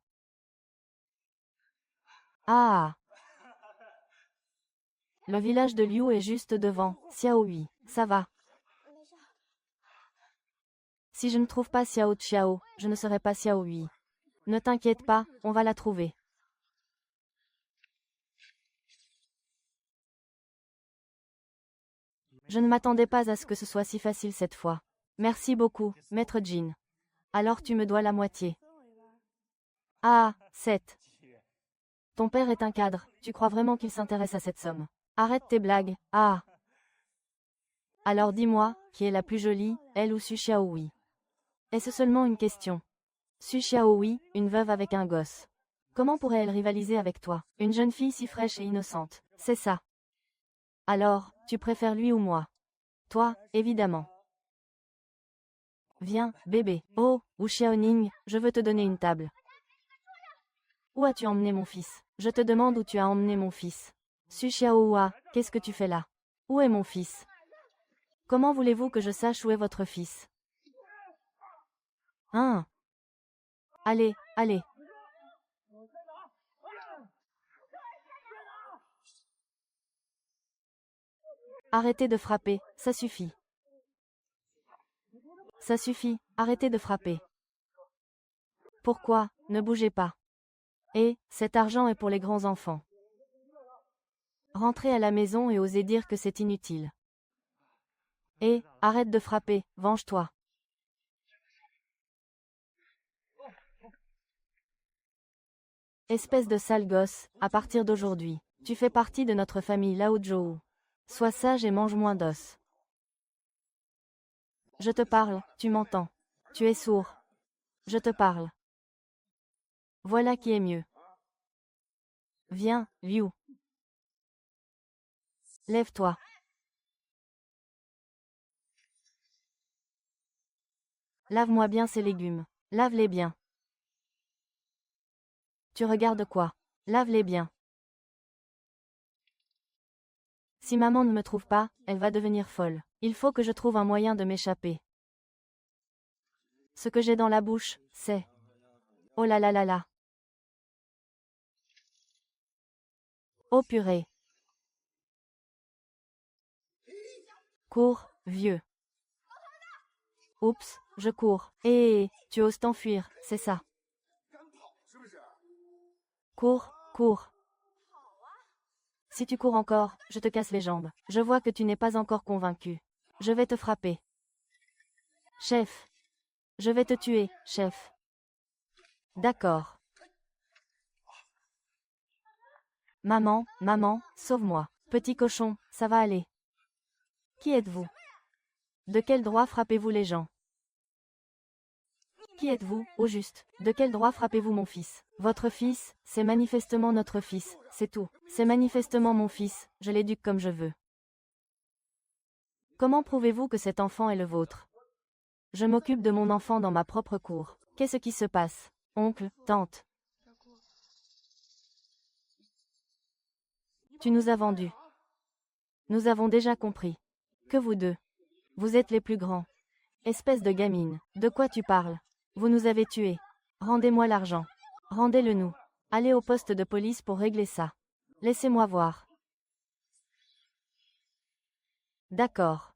Ah! Le village de Liu est juste devant, Xiao Hui, ça va. Si je ne trouve pas Xiao Xiao, je ne serai pas Xiao Hui. Ne t'inquiète pas, on va la trouver. Je ne m'attendais pas à ce que ce soit si facile cette fois. Merci beaucoup, maître Jin. Alors tu me dois la moitié. Ah, 7. Ton père est un cadre, tu crois vraiment qu'il s'intéresse à cette somme? Arrête tes blagues, ah. Alors dis-moi, qui est la plus jolie, elle ou Su Xiaohui? Est-ce seulement une question? Su Xiaohui, une veuve avec un gosse. Comment pourrait-elle rivaliser avec toi? Une jeune fille si fraîche et innocente, c'est ça. Alors, tu préfères lui ou moi? Toi, évidemment. Viens, bébé. Oh, Wu Xiaoning, je veux te donner une table. Où as-tu emmené mon fils? Je te demande où tu as emmené mon fils. Su Xiaohua, qu'est-ce que tu fais là? Où est mon fils? Comment voulez-vous que je sache où est votre fils? Hein? Allez, allez. Arrêtez de frapper, ça suffit. Ça suffit, arrêtez de frapper. Pourquoi? Ne bougez pas. Et, cet argent est pour les grands enfants. Rentrez à la maison et osez dire que c'est inutile. Et, arrête de frapper, venge-toi. Espèce de sale gosse, à partir d'aujourd'hui, tu fais partie de notre famille Lao-Jou. Sois sage et mange moins d'os. Je te parle, tu m'entends. Tu es sourd. Je te parle. Voilà qui est mieux. Viens, Liu. Lève-toi. Lave-moi bien ces légumes. Lave-les bien. Tu regardes quoi? Lave-les bien. Si maman ne me trouve pas, elle va devenir folle. Il faut que je trouve un moyen de m'échapper. Ce que j'ai dans la bouche, c'est... Oh là là là là. Oh purée. Cours, vieux. Oups, je cours. Hé, tu oses t'enfuir, c'est ça. Cours, cours. Si tu cours encore, je te casse les jambes. Je vois que tu n'es pas encore convaincu. Je vais te frapper. Chef. Je vais te tuer, chef. D'accord. Maman, maman, sauve-moi. Petit cochon, ça va aller. Qui êtes-vous? De quel droit frappez-vous les gens? Qui êtes-vous, au juste? De quel droit frappez-vous mon fils? Votre fils, c'est manifestement notre fils, c'est tout. C'est manifestement mon fils, je l'éduque comme je veux. Comment prouvez-vous que cet enfant est le vôtre? Je m'occupe de mon enfant dans ma propre cour. Qu'est-ce qui se passe? Oncle, tante. Tu nous as vendus. Nous avons déjà compris. Que vous deux. Vous êtes les plus grands. Espèce de gamine. De quoi tu parles? Vous nous avez tués. Rendez-moi l'argent. Rendez-le nous. Allez au poste de police pour régler ça. Laissez-moi voir. D'accord.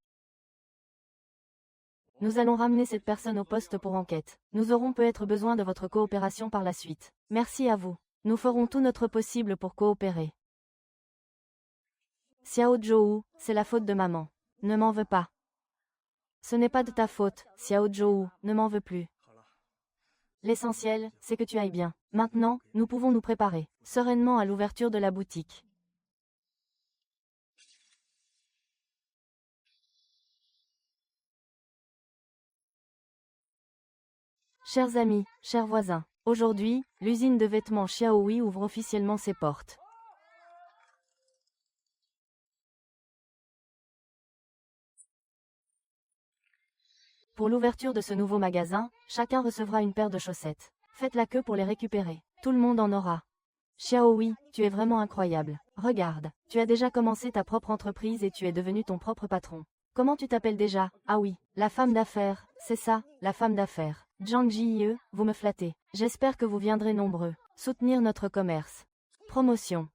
Nous allons ramener cette personne au poste pour enquête. Nous aurons peut-être besoin de votre coopération par la suite. Merci à vous. Nous ferons tout notre possible pour coopérer. Xiao Zhou, c'est la faute de maman. Ne m'en veux pas. Ce n'est pas de ta faute, Xiao Zhou, ne m'en veux plus. L'essentiel, c'est que tu ailles bien. Maintenant, nous pouvons nous préparer sereinement à l'ouverture de la boutique. Chers amis, chers voisins, aujourd'hui, l'usine de vêtements Xiaohui ouvre officiellement ses portes. Pour l'ouverture de ce nouveau magasin, chacun recevra une paire de chaussettes. Faites la queue pour les récupérer. Tout le monde en aura. Xiaohui, tu es vraiment incroyable. Regarde, tu as déjà commencé ta propre entreprise et tu es devenu ton propre patron. Comment tu t'appelles déjà? Ah oui, la femme d'affaires, c'est ça, la femme d'affaires. Zhang Jie, vous me flattez. J'espère que vous viendrez nombreux soutenir notre commerce. Promotion.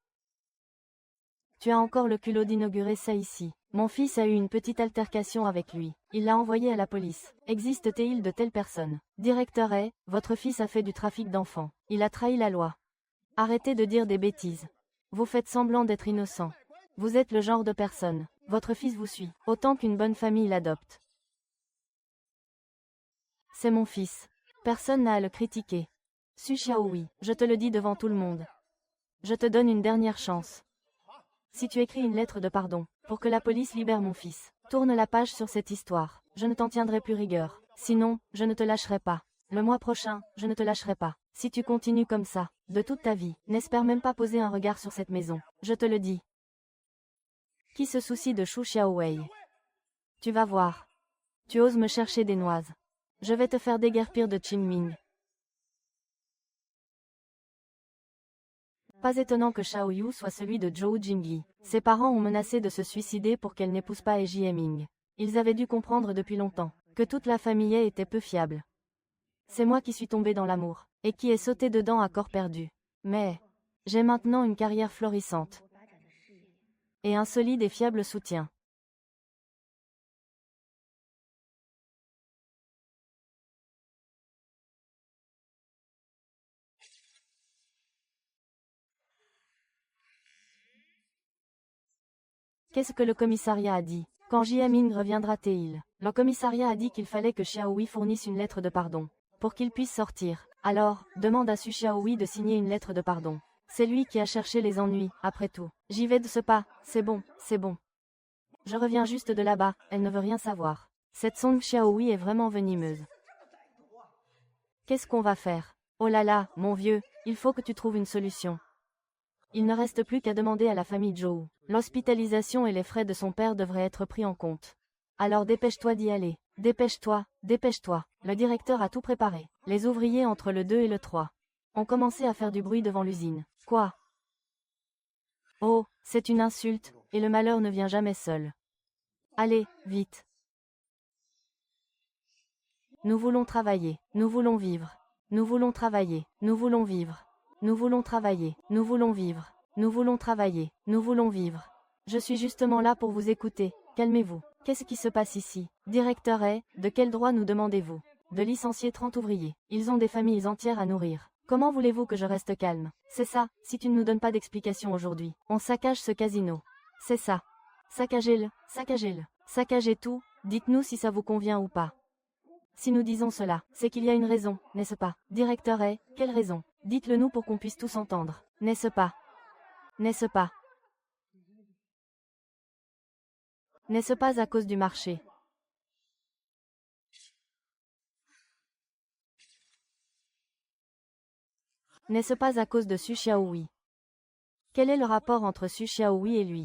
Tu as encore le culot d'inaugurer ça ici. Mon fils a eu une petite altercation avec lui. Il l'a envoyé à la police. Existe-t-il de telles personnes? Directeur est, votre fils a fait du trafic d'enfants. Il a trahi la loi. Arrêtez de dire des bêtises. Vous faites semblant d'être innocent. Vous êtes le genre de personne. Votre fils vous suit. Autant qu'une bonne famille l'adopte. C'est mon fils. Personne n'a à le critiquer. Su Xiaohui, je te le dis devant tout le monde. Je te donne une dernière chance. Si tu écris une lettre de pardon, pour que la police libère mon fils, tourne la page sur cette histoire. Je ne t'en tiendrai plus rigueur. Sinon, je ne te lâcherai pas. Le mois prochain, je ne te lâcherai pas. Si tu continues comme ça, de toute ta vie, n'espère même pas poser un regard sur cette maison. Je te le dis. Qui se soucie de Shu Xiaowei? Tu vas voir. Tu oses me chercher des noises. Je vais te faire déguerpir de Qingming. Pas étonnant que Shao Yu soit celui de Zhou Jingyi. Ses parents ont menacé de se suicider pour qu'elle n'épouse pas He Jieming. Ils avaient dû comprendre depuis longtemps que toute la famille était peu fiable. C'est moi qui suis tombé dans l'amour, et qui ai sauté dedans à corps perdu. Mais, j'ai maintenant une carrière florissante. Et un solide et fiable soutien. Qu'est-ce que le commissariat a dit? Quand Jiaming reviendra-t-il? Le commissariat a dit qu'il fallait que Xiaohui fournisse une lettre de pardon. Pour qu'il puisse sortir. Alors, demande à Su Xiaohui de signer une lettre de pardon. C'est lui qui a cherché les ennuis, après tout. J'y vais de ce pas, c'est bon, c'est bon. Je reviens juste de là-bas, elle ne veut rien savoir. Cette Song Xiaohui est vraiment venimeuse. Qu'est-ce qu'on va faire? Oh là là, mon vieux, il faut que tu trouves une solution. Il ne reste plus qu'à demander à la famille Zhou. L'hospitalisation et les frais de son père devraient être pris en compte. Alors dépêche-toi d'y aller. Dépêche-toi, dépêche-toi. Le directeur a tout préparé. Les ouvriers entre le 2 et le 3 ont commencé à faire du bruit devant l'usine. Quoi? Oh, c'est une insulte, et le malheur ne vient jamais seul. Allez, vite. Nous voulons travailler, nous voulons vivre. Nous voulons travailler, nous voulons vivre. Nous voulons travailler, nous voulons vivre. Nous voulons travailler, nous voulons vivre. Je suis justement là pour vous écouter, calmez-vous. Qu'est-ce qui se passe ici? Directeur est, de quel droit nous demandez-vous? De licencier 30 ouvriers. Ils ont des familles entières à nourrir. Comment voulez-vous que je reste calme? C'est ça, si tu ne nous donnes pas d'explication aujourd'hui. On saccage ce casino. C'est ça. Saccagez-le, saccagez-le. Saccagez tout, dites-nous si ça vous convient ou pas. Si nous disons cela, c'est qu'il y a une raison, n'est-ce pas? Directeur est, quelle raison? Dites-le nous pour qu'on puisse tous entendre. N'est-ce pas? N'est-ce pas? N'est-ce pas à cause du marché? N'est-ce pas à cause de Su Xiaohui? Quel est le rapport entre Su Xiaohui et lui?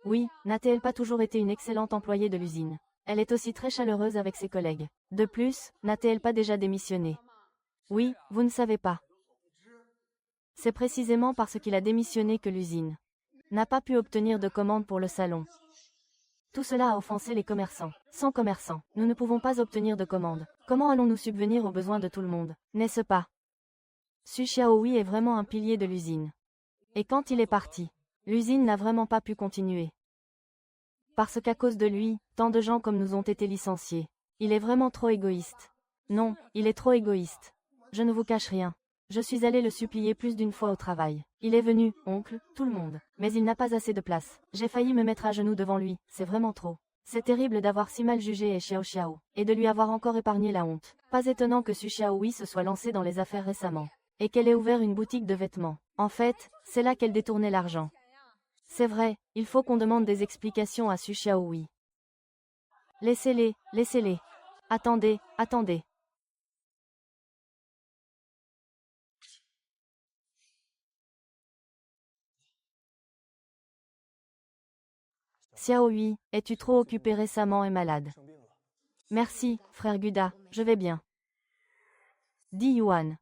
Oui, n'a-t-elle pas toujours été une excellente employée de l'usine? Elle est aussi très chaleureuse avec ses collègues. De plus, n'a-t-elle pas déjà démissionné? Oui, vous ne savez pas. C'est précisément parce qu'il a démissionné que l'usine n'a pas pu obtenir de commande pour le salon. Tout cela a offensé les commerçants. Sans commerçants, nous ne pouvons pas obtenir de commande. Comment allons-nous subvenir aux besoins de tout le monde? N'est-ce pas? Su Xiaohui est vraiment un pilier de l'usine. Et quand il est parti, l'usine n'a vraiment pas pu continuer. Parce qu'à cause de lui, tant de gens comme nous ont été licenciés. Il est vraiment trop égoïste. Non, il est trop égoïste. Je ne vous cache rien. Je suis allé le supplier plus d'une fois au travail. Il est venu, oncle, tout le monde. Mais il n'a pas assez de place. J'ai failli me mettre à genoux devant lui, c'est vraiment trop. C'est terrible d'avoir si mal jugé Xiao Xiao, et de lui avoir encore épargné la honte. Pas étonnant que Su Xiaohui se soit lancée dans les affaires récemment. Et qu'elle ait ouvert une boutique de vêtements. En fait, c'est là qu'elle détournait l'argent. C'est vrai, il faut qu'on demande des explications à Su Xiaohui. Laissez-les, laissez-les. Attendez, attendez. Xiaohui, es-tu trop occupé récemment et malade? Merci, frère Guda, je vais bien. Dit Yuan.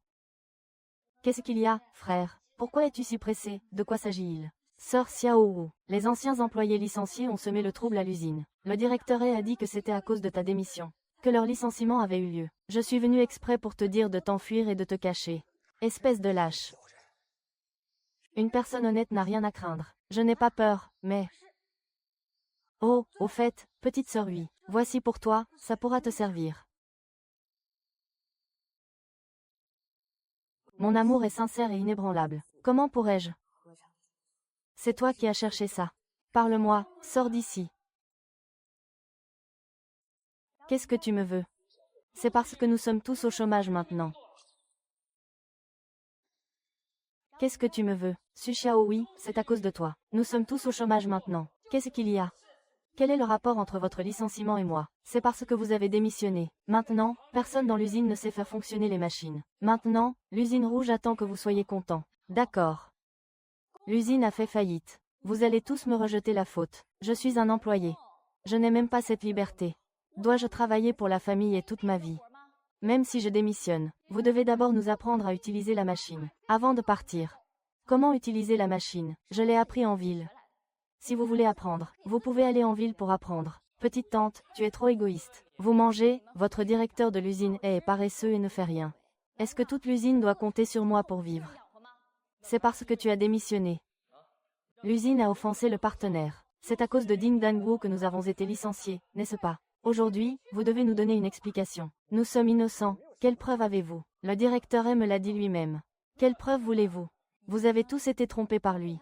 Qu'est-ce qu'il y a, frère? Pourquoi es-tu si pressé? De quoi s'agit-il? Sœur Xiaowu, les anciens employés licenciés ont semé le trouble à l'usine. Le directeur a dit que c'était à cause de ta démission que leur licenciement avait eu lieu. Je suis venu exprès pour te dire de t'enfuir et de te cacher. Espèce de lâche. Une personne honnête n'a rien à craindre. Je n'ai pas peur, mais... Oh, au fait, petite sœur oui, voici pour toi, ça pourra te servir. Mon amour est sincère et inébranlable. Comment pourrais-je? C'est toi qui as cherché ça. Parle-moi, sors d'ici. Qu'est-ce que tu me veux? C'est parce que nous sommes tous au chômage maintenant. Qu'est-ce que tu me veux? Su Xiaohui, c'est à cause de toi. Nous sommes tous au chômage maintenant. Qu'est-ce qu'il y a? Quel est le rapport entre votre licenciement et moi? C'est parce que vous avez démissionné. Maintenant, personne dans l'usine ne sait faire fonctionner les machines. Maintenant, l'usine rouge attend que vous soyez content. D'accord. L'usine a fait faillite. Vous allez tous me rejeter la faute. Je suis un employé. Je n'ai même pas cette liberté. Dois-je travailler pour la famille et toute ma vie? Même si je démissionne, vous devez d'abord nous apprendre à utiliser la machine. Avant de partir. Comment utiliser la machine? Je l'ai appris en ville. Si vous voulez apprendre, vous pouvez aller en ville pour apprendre. Petite tante, tu es trop égoïste. Vous mangez, votre directeur de l'usine est paresseux et ne fait rien. Est-ce que toute l'usine doit compter sur moi pour vivre? C'est parce que tu as démissionné. L'usine a offensé le partenaire. C'est à cause de Ding Danguo que nous avons été licenciés, n'est-ce pas? Aujourd'hui, vous devez nous donner une explication. Nous sommes innocents. Quelle preuve avez-vous? Le directeur me l'a dit lui-même. Quelle preuve voulez-vous? Vous avez tous été trompés par lui.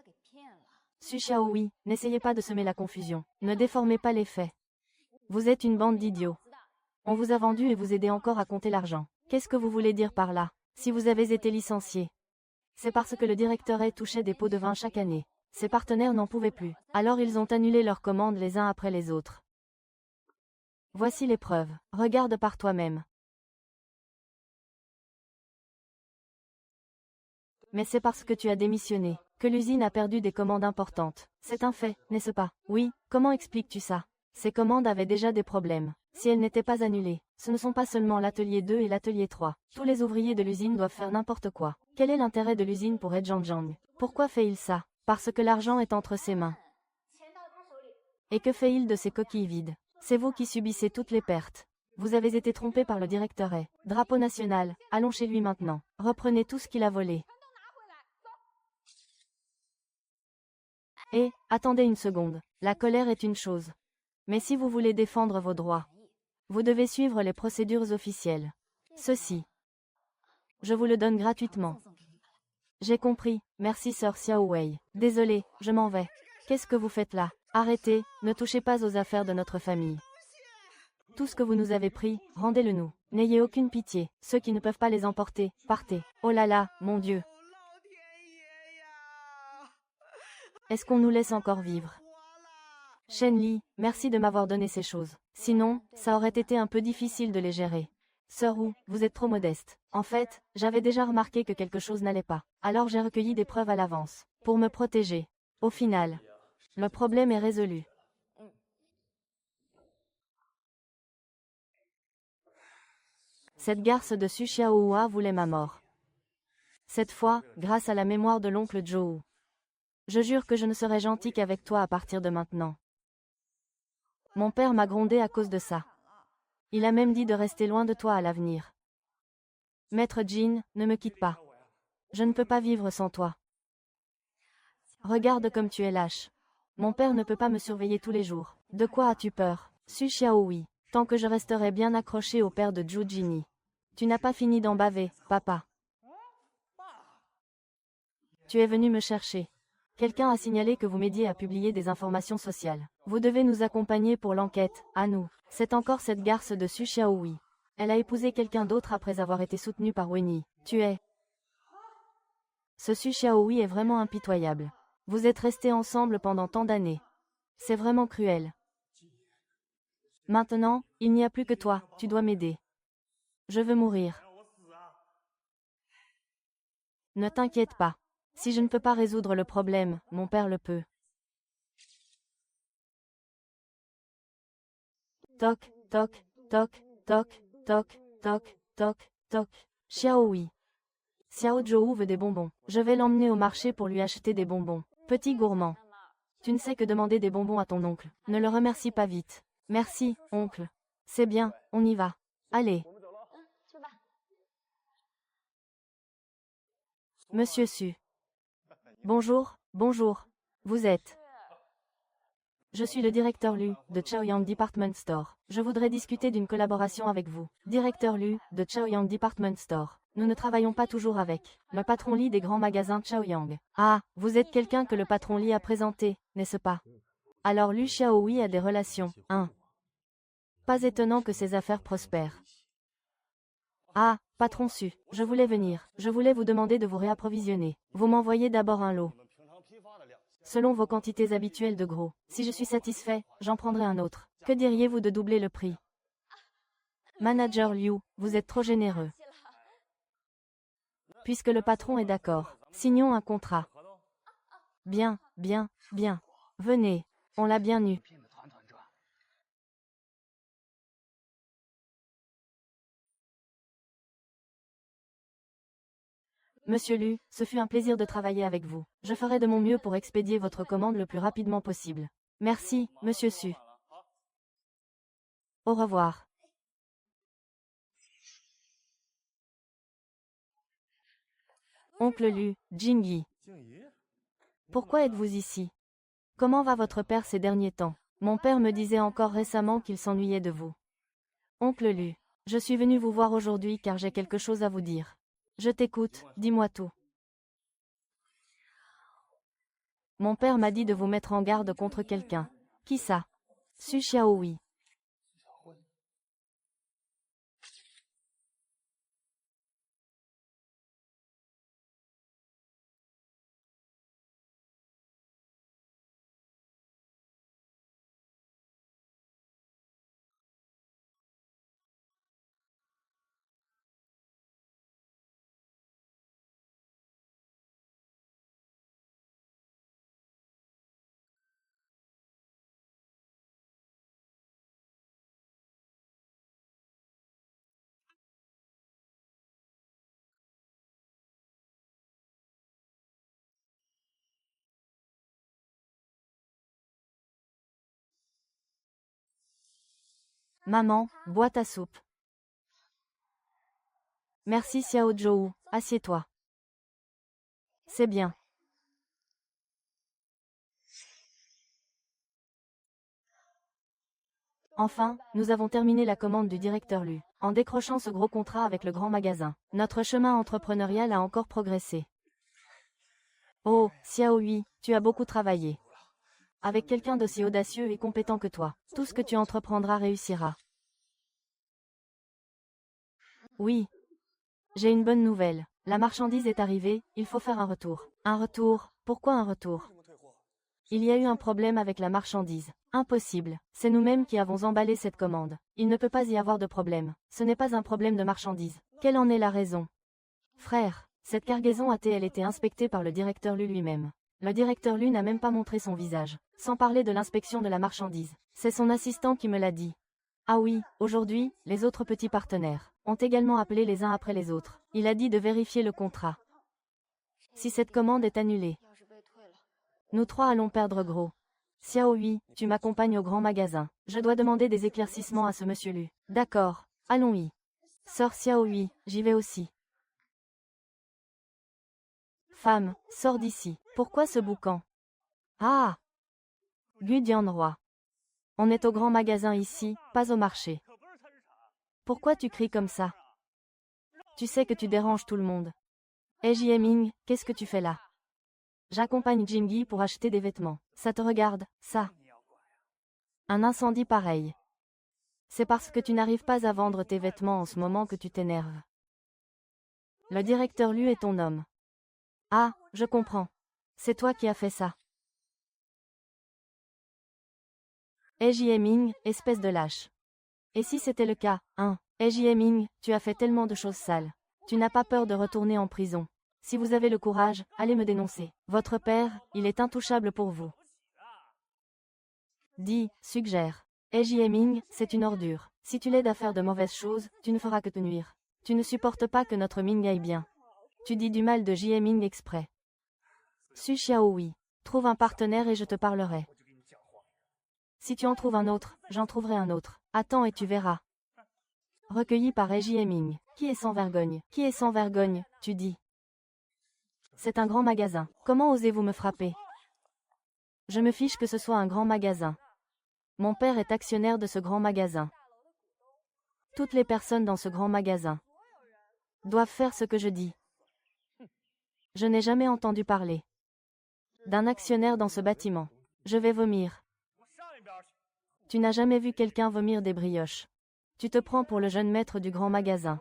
Su Xiaohui, n'essayez pas de semer la confusion. Ne déformez pas les faits. Vous êtes une bande d'idiots. On vous a vendu et vous aidez encore à compter l'argent. Qu'est-ce que vous voulez dire par là? Si vous avez été licencié, c'est parce que le directeur touchait des pots de vin chaque année. Ses partenaires n'en pouvaient plus. Alors ils ont annulé leurs commandes les uns après les autres. Voici les preuves. Regarde par toi-même. Mais c'est parce que tu as démissionné que l'usine a perdu des commandes importantes. C'est un fait, n'est-ce pas? Oui, comment expliques-tu ça? Ces commandes avaient déjà des problèmes. Si elles n'étaient pas annulées, ce ne sont pas seulement l'atelier 2 et l'atelier 3. Tous les ouvriers de l'usine doivent faire n'importe quoi. Quel est l'intérêt de l'usine pour Zhangjiang? Pourquoi fait-il ça? Parce que l'argent est entre ses mains. Et que fait-il de ces coquilles vides? C'est vous qui subissez toutes les pertes. Vous avez été trompé par le directeur Drapeau national, allons chez lui maintenant. Reprenez tout ce qu'il a volé. Et, attendez une seconde, la colère est une chose. Mais si vous voulez défendre vos droits, vous devez suivre les procédures officielles. Ceci, je vous le donne gratuitement. J'ai compris, merci sœur Xiaowei. Désolé, je m'en vais. Qu'est-ce que vous faites là? Arrêtez, ne touchez pas aux affaires de notre famille. Tout ce que vous nous avez pris, rendez-le nous. N'ayez aucune pitié, ceux qui ne peuvent pas les emporter, partez. Oh là là, mon Dieu. Est-ce qu'on nous laisse encore vivre? Shen Li, merci de m'avoir donné ces choses. Sinon, ça aurait été un peu difficile de les gérer. Sœur Wu, vous êtes trop modeste. En fait, j'avais déjà remarqué que quelque chose n'allait pas. Alors j'ai recueilli des preuves à l'avance, pour me protéger. Au final, le problème est résolu. Cette garce de Su Xiaohua voulait ma mort. Cette fois, grâce à la mémoire de l'oncle Zhou. Je jure que je ne serai gentil qu'avec toi à partir de maintenant. Mon père m'a grondé à cause de ça. Il a même dit de rester loin de toi à l'avenir. Maître Jin, ne me quitte pas. Je ne peux pas vivre sans toi. Regarde comme tu es lâche. Mon père ne peut pas me surveiller tous les jours. De quoi as-tu peur? Su Xiaohui, tant que je resterai bien accroché au père de Zhu Jini. Tu n'as pas fini d'en baver, papa. Tu es venu me chercher. Quelqu'un a signalé que vous m'aidiez à publier des informations sociales. Vous devez nous accompagner pour l'enquête, à nous. C'est encore cette garce de Su Xiaohui. Elle a épousé quelqu'un d'autre après avoir été soutenue par Wenyi. Tu es... Ce Su Xiaohui est vraiment impitoyable. Vous êtes restés ensemble pendant tant d'années. C'est vraiment cruel. Maintenant, il n'y a plus que toi, tu dois m'aider. Je veux mourir. Ne t'inquiète pas. Si je ne peux pas résoudre le problème, mon père le peut. Toc, toc, toc, toc, toc, toc, toc, toc. Xiaohui. Xiao Zhou veut des bonbons. Je vais l'emmener au marché pour lui acheter des bonbons. Petit gourmand. Tu ne sais que demander des bonbons à ton oncle. Ne le remercie pas vite. Merci, oncle. C'est bien, on y va. Allez. Monsieur Su. Bonjour, bonjour. Vous êtes... Je suis le directeur Lu, de Chaoyang Department Store. Je voudrais discuter d'une collaboration avec vous. Directeur Lu, de Chaoyang Department Store. Nous ne travaillons pas toujours avec le patron Li des grands magasins Chaoyang. Ah, vous êtes quelqu'un que le patron Li a présenté, n'est-ce pas? Alors Lu Xiaohui a des relations, hein? Pas étonnant que ses affaires prospèrent. Ah, patron Su, je voulais venir. Je voulais vous demander de vous réapprovisionner. Vous m'envoyez d'abord un lot. Selon vos quantités habituelles de gros. Si je suis satisfait, j'en prendrai un autre. Que diriez-vous de doubler le prix? Manager Liu, vous êtes trop généreux. Puisque le patron est d'accord, signons un contrat. Bien, bien, bien. Venez, on l'a bien eu. Monsieur Lu, ce fut un plaisir de travailler avec vous. Je ferai de mon mieux pour expédier votre commande le plus rapidement possible. Merci, monsieur Su. Au revoir. Oncle Lu, Jingyi. Pourquoi êtes-vous ici? Comment va votre père ces derniers temps? Mon père me disait encore récemment qu'il s'ennuyait de vous. Oncle Lu, je suis venu vous voir aujourd'hui car j'ai quelque chose à vous dire. Je t'écoute, dis-moi tout. Mon père m'a dit de vous mettre en garde contre quelqu'un. Qui ça? Su Xiaohui. Maman, bois ta soupe. Merci Xiao Zhou, assieds-toi. C'est bien. Enfin, nous avons terminé la commande du directeur Lu. En décrochant ce gros contrat avec le grand magasin, notre chemin entrepreneurial a encore progressé. Oh, Xiaohui, tu as beaucoup travaillé. Avec quelqu'un d'aussi audacieux et compétent que toi, tout ce que tu entreprendras réussira. Oui. J'ai une bonne nouvelle. La marchandise est arrivée, il faut faire un retour. Un retour? Pourquoi un retour? Il y a eu un problème avec la marchandise. Impossible. C'est nous-mêmes qui avons emballé cette commande. Il ne peut pas y avoir de problème. Ce n'est pas un problème de marchandise. Quelle en est la raison? Frère, cette cargaison a-t-elle été inspectée par le directeur Lu lui-même? Le directeur Lu n'a même pas montré son visage. Sans parler de l'inspection de la marchandise. C'est son assistant qui me l'a dit. Ah oui, aujourd'hui, les autres petits partenaires ont également appelé les uns après les autres. Il a dit de vérifier le contrat. Si cette commande est annulée, nous trois allons perdre gros. Xiaohui, tu m'accompagnes au grand magasin. Je dois demander des éclaircissements à ce monsieur Lu. D'accord, allons-y. Sors Xiaohui, j'y vais aussi. Femme, sors d'ici. Pourquoi ce boucan? Ah! Gu Dianroi. On est au grand magasin ici, pas au marché. Pourquoi tu cries comme ça? Tu sais que tu déranges tout le monde. Eh Jieming, qu'est-ce que tu fais là? J'accompagne Jingyi pour acheter des vêtements. Ça te regarde, ça? Un incendie pareil. C'est parce que tu n'arrives pas à vendre tes vêtements en ce moment que tu t'énerves. Le directeur Lu est ton homme. Ah, je comprends. C'est toi qui as fait ça. Eh Jieming, espèce de lâche. Et si c'était le cas, hein? Eh Jieming, tu as fait tellement de choses sales. Tu n'as pas peur de retourner en prison. Si vous avez le courage, allez me dénoncer. Votre père, il est intouchable pour vous. Dis, suggère. Eh Jieming, c'est une ordure. Si tu l'aides à faire de mauvaises choses, tu ne feras que te nuire. Tu ne supportes pas que notre Ming aille bien. Tu dis du mal de Jieming exprès. Su Xiaohui. Trouve un partenaire et je te parlerai. Si tu en trouves un autre, j'en trouverai un autre. Attends et tu verras. Recueilli par Eh Jieming. Qui est sans vergogne? Qui est sans vergogne, tu dis? C'est un grand magasin. Comment osez-vous me frapper? Je me fiche que ce soit un grand magasin. Mon père est actionnaire de ce grand magasin. Toutes les personnes dans ce grand magasin doivent faire ce que je dis. Je n'ai jamais entendu parler d'un actionnaire dans ce bâtiment. Je vais vomir. Tu n'as jamais vu quelqu'un vomir des brioches. Tu te prends pour le jeune maître du grand magasin.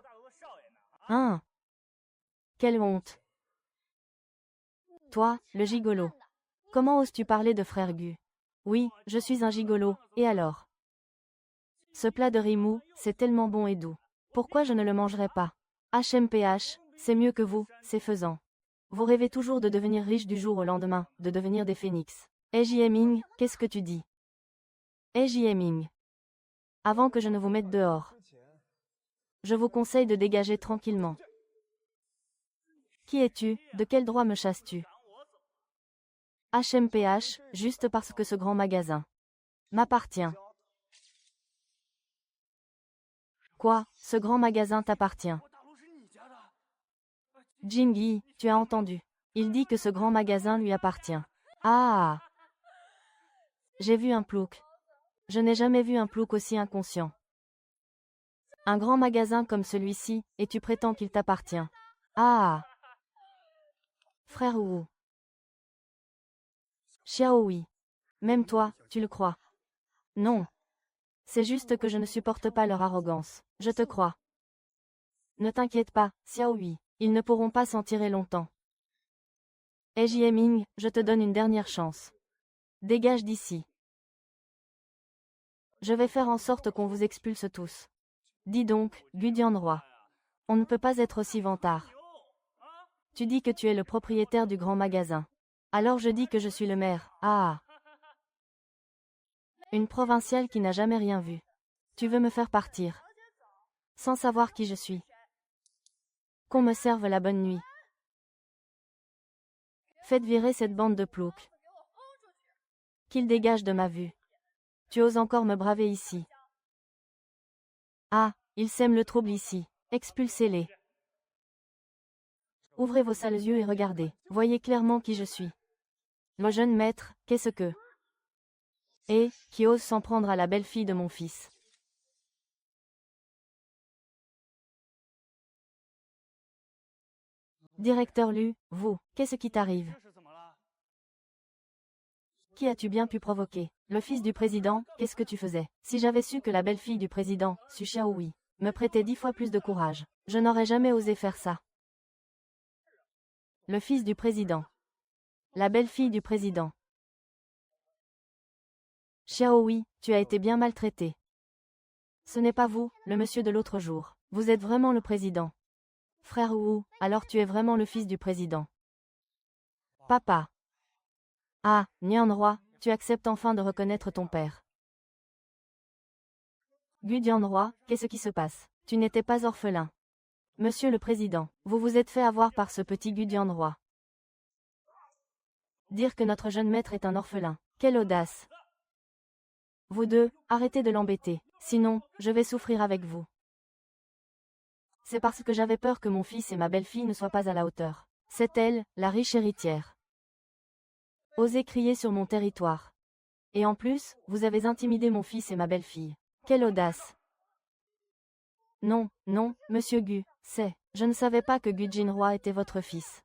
Hein? Quelle honte. Toi, le gigolo. Comment oses-tu parler de frère Gu? Oui, je suis un gigolo, et alors? Ce plat de riz mou, c'est tellement bon et doux. Pourquoi je ne le mangerais pas? HMPH, c'est mieux que vous, c'est faisant. Vous rêvez toujours de devenir riche du jour au lendemain, de devenir des phénix. Eh Jieming, qu'est-ce que tu dis? Eh Jieming. Avant que je ne vous mette dehors, je vous conseille de dégager tranquillement. Qui es-tu? De quel droit me chasses-tu? HMPH, juste parce que ce grand magasin m'appartient. Quoi? Ce grand magasin t'appartient? Jingyi, tu as entendu. Il dit que ce grand magasin lui appartient. Ah! J'ai vu un plouc. Je n'ai jamais vu un plouc aussi inconscient. Un grand magasin comme celui-ci, et tu prétends qu'il t'appartient. Ah! Frère Wu. Xiaohui. Même toi, tu le crois? Non. C'est juste que je ne supporte pas leur arrogance. Je te crois. Ne t'inquiète pas, Xiaohui. Ils ne pourront pas s'en tirer longtemps. Et Jieming, je te donne une dernière chance. Dégage d'ici. Je vais faire en sorte qu'on vous expulse tous. Dis donc, Gudian-roi. On ne peut pas être aussi vantard. Tu dis que tu es le propriétaire du grand magasin. Alors je dis que je suis le maire. Ah. Une provinciale qui n'a jamais rien vu. Tu veux me faire partir. Sans savoir qui je suis. Qu'on me serve la bonne nuit. Faites virer cette bande de ploucs. Qu'ils dégagent de ma vue. Tu oses encore me braver ici. Ah, ils sèment le trouble ici. Expulsez-les. Ouvrez vos sales yeux et regardez. Voyez clairement qui je suis. Le jeune maître, qu'est-ce que... Et, qui ose s'en prendre à la belle-fille de mon fils. Directeur Lu, vous, qu'est-ce qui t'arrive? Qui as-tu bien pu provoquer? Le fils du président, qu'est-ce que tu faisais? Si j'avais su que la belle-fille du président, Su Xiaohui, me prêtait 10 fois plus de courage, je n'aurais jamais osé faire ça. Le fils du président. La belle-fille du président. Xiaohui, tu as été bien maltraité. Ce n'est pas vous, le monsieur de l'autre jour. Vous êtes vraiment le président. Frère Wu, alors tu es vraiment le fils du président. Papa. Ah, Nian-roi, tu acceptes enfin de reconnaître ton père. Gudian-roi, qu'est-ce qui se passe? Tu n'étais pas orphelin. Monsieur le président, vous vous êtes fait avoir par ce petit Gudian-roi. Dire que notre jeune maître est un orphelin. Quelle audace! Vous deux, arrêtez de l'embêter, sinon, je vais souffrir avec vous. C'est parce que j'avais peur que mon fils et ma belle-fille ne soient pas à la hauteur. C'est elle, la riche héritière. Osez crier sur mon territoire. Et en plus, vous avez intimidé mon fils et ma belle-fille. Quelle audace! Non, non, monsieur Gu, je ne savais pas que Gu Jinroi était votre fils.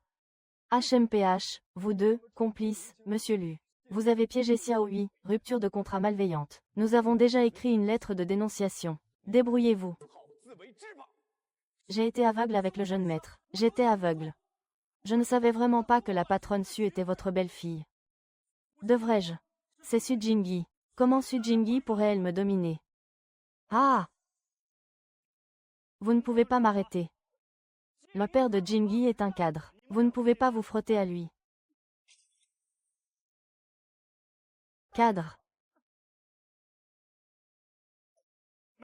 HMPH, vous deux, complices, monsieur Lu. Vous avez piégé Xiaohui, rupture de contrat malveillante. Nous avons déjà écrit une lettre de dénonciation. Débrouillez-vous. J'ai été aveugle avec le jeune maître. J'étais aveugle. Je ne savais vraiment pas que la patronne Su était votre belle-fille. Devrais-je? C'est Su Jingyi. Comment Su Jingyi pourrait-elle me dominer? Ah! Vous ne pouvez pas m'arrêter. Le père de Jingyi est un cadre. Vous ne pouvez pas vous frotter à lui. Cadre.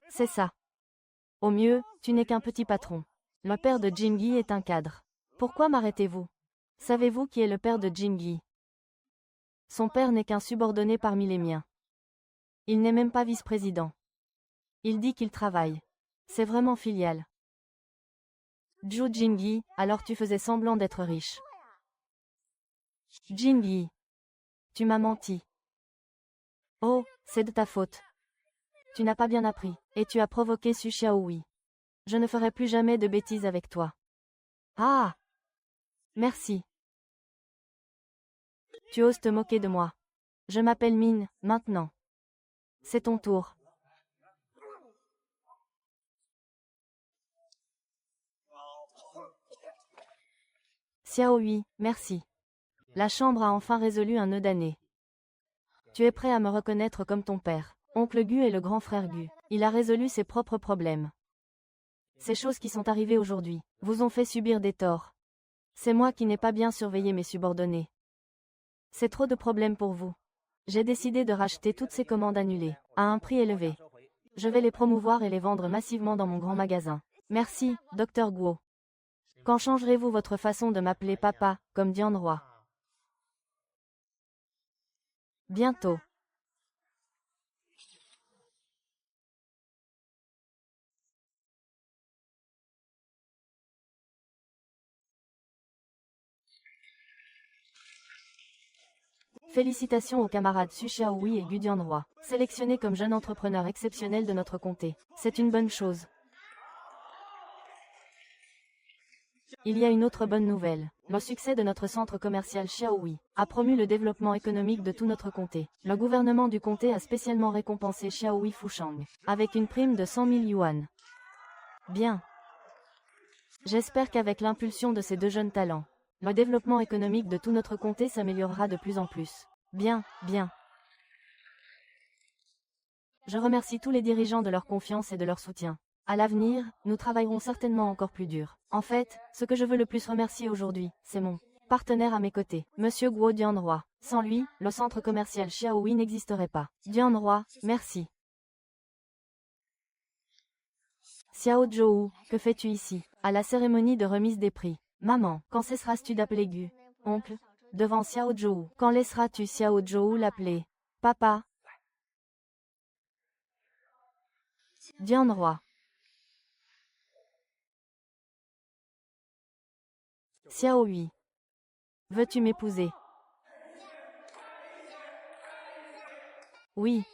C'est ça. Au mieux, tu n'es qu'un petit patron. Le père de Jingyi est un cadre. Pourquoi m'arrêtez-vous? Savez-vous qui est le père de Jingyi? Son père n'est qu'un subordonné parmi les miens. Il n'est même pas vice-président. Il dit qu'il travaille. C'est vraiment filial. Zhu Jingyi, alors tu faisais semblant d'être riche. Jingyi. Tu m'as menti. Oh, c'est de ta faute. Tu n'as pas bien appris, et tu as provoqué Su Xiaohui. Je ne ferai plus jamais de bêtises avec toi. Ah! Merci. Tu oses te moquer de moi. Je m'appelle Min, maintenant. C'est ton tour. Xiaohui, merci. La chambre a enfin résolu un nœud d'année. Tu es prêt à me reconnaître comme ton père. Oncle Gu est le grand frère Gu. Il a résolu ses propres problèmes. Ces choses qui sont arrivées aujourd'hui vous ont fait subir des torts. C'est moi qui n'ai pas bien surveillé mes subordonnés. C'est trop de problèmes pour vous. J'ai décidé de racheter toutes ces commandes annulées, à un prix élevé. Je vais les promouvoir et les vendre massivement dans mon grand magasin. Merci, Dr Guo. Quand changerez-vous votre façon de m'appeler papa, comme Dian-roi? Bientôt. Félicitations aux camarades Su Xiaohui et Gu Dian-roi, sélectionnés comme jeunes entrepreneurs exceptionnels de notre comté. C'est une bonne chose. Il y a une autre bonne nouvelle. Le succès de notre centre commercial Xiaohui a promu le développement économique de tout notre comté. Le gouvernement du comté a spécialement récompensé Xiaohui Fushang avec une prime de 100 000 yuan. Bien. J'espère qu'avec l'impulsion de ces deux jeunes talents, le développement économique de tout notre comté s'améliorera de plus en plus. Bien, bien. Je remercie tous les dirigeants de leur confiance et de leur soutien. À l'avenir, nous travaillerons certainement encore plus dur. En fait, ce que je veux le plus remercier aujourd'hui, c'est mon partenaire à mes côtés, Monsieur Guo Dianroi. Sans lui, le centre commercial Xiaohui n'existerait pas. Dianroi, merci. Xiao Zhou, que fais-tu ici? À la cérémonie de remise des prix. Maman, quand cesseras-tu d'appeler Gu? Oncle, devant Xiao Zhou. Quand laisseras-tu Xiao Zhou l'appeler? Papa. Dianroi. Xiaohui. Veux-tu m'épouser? Oui.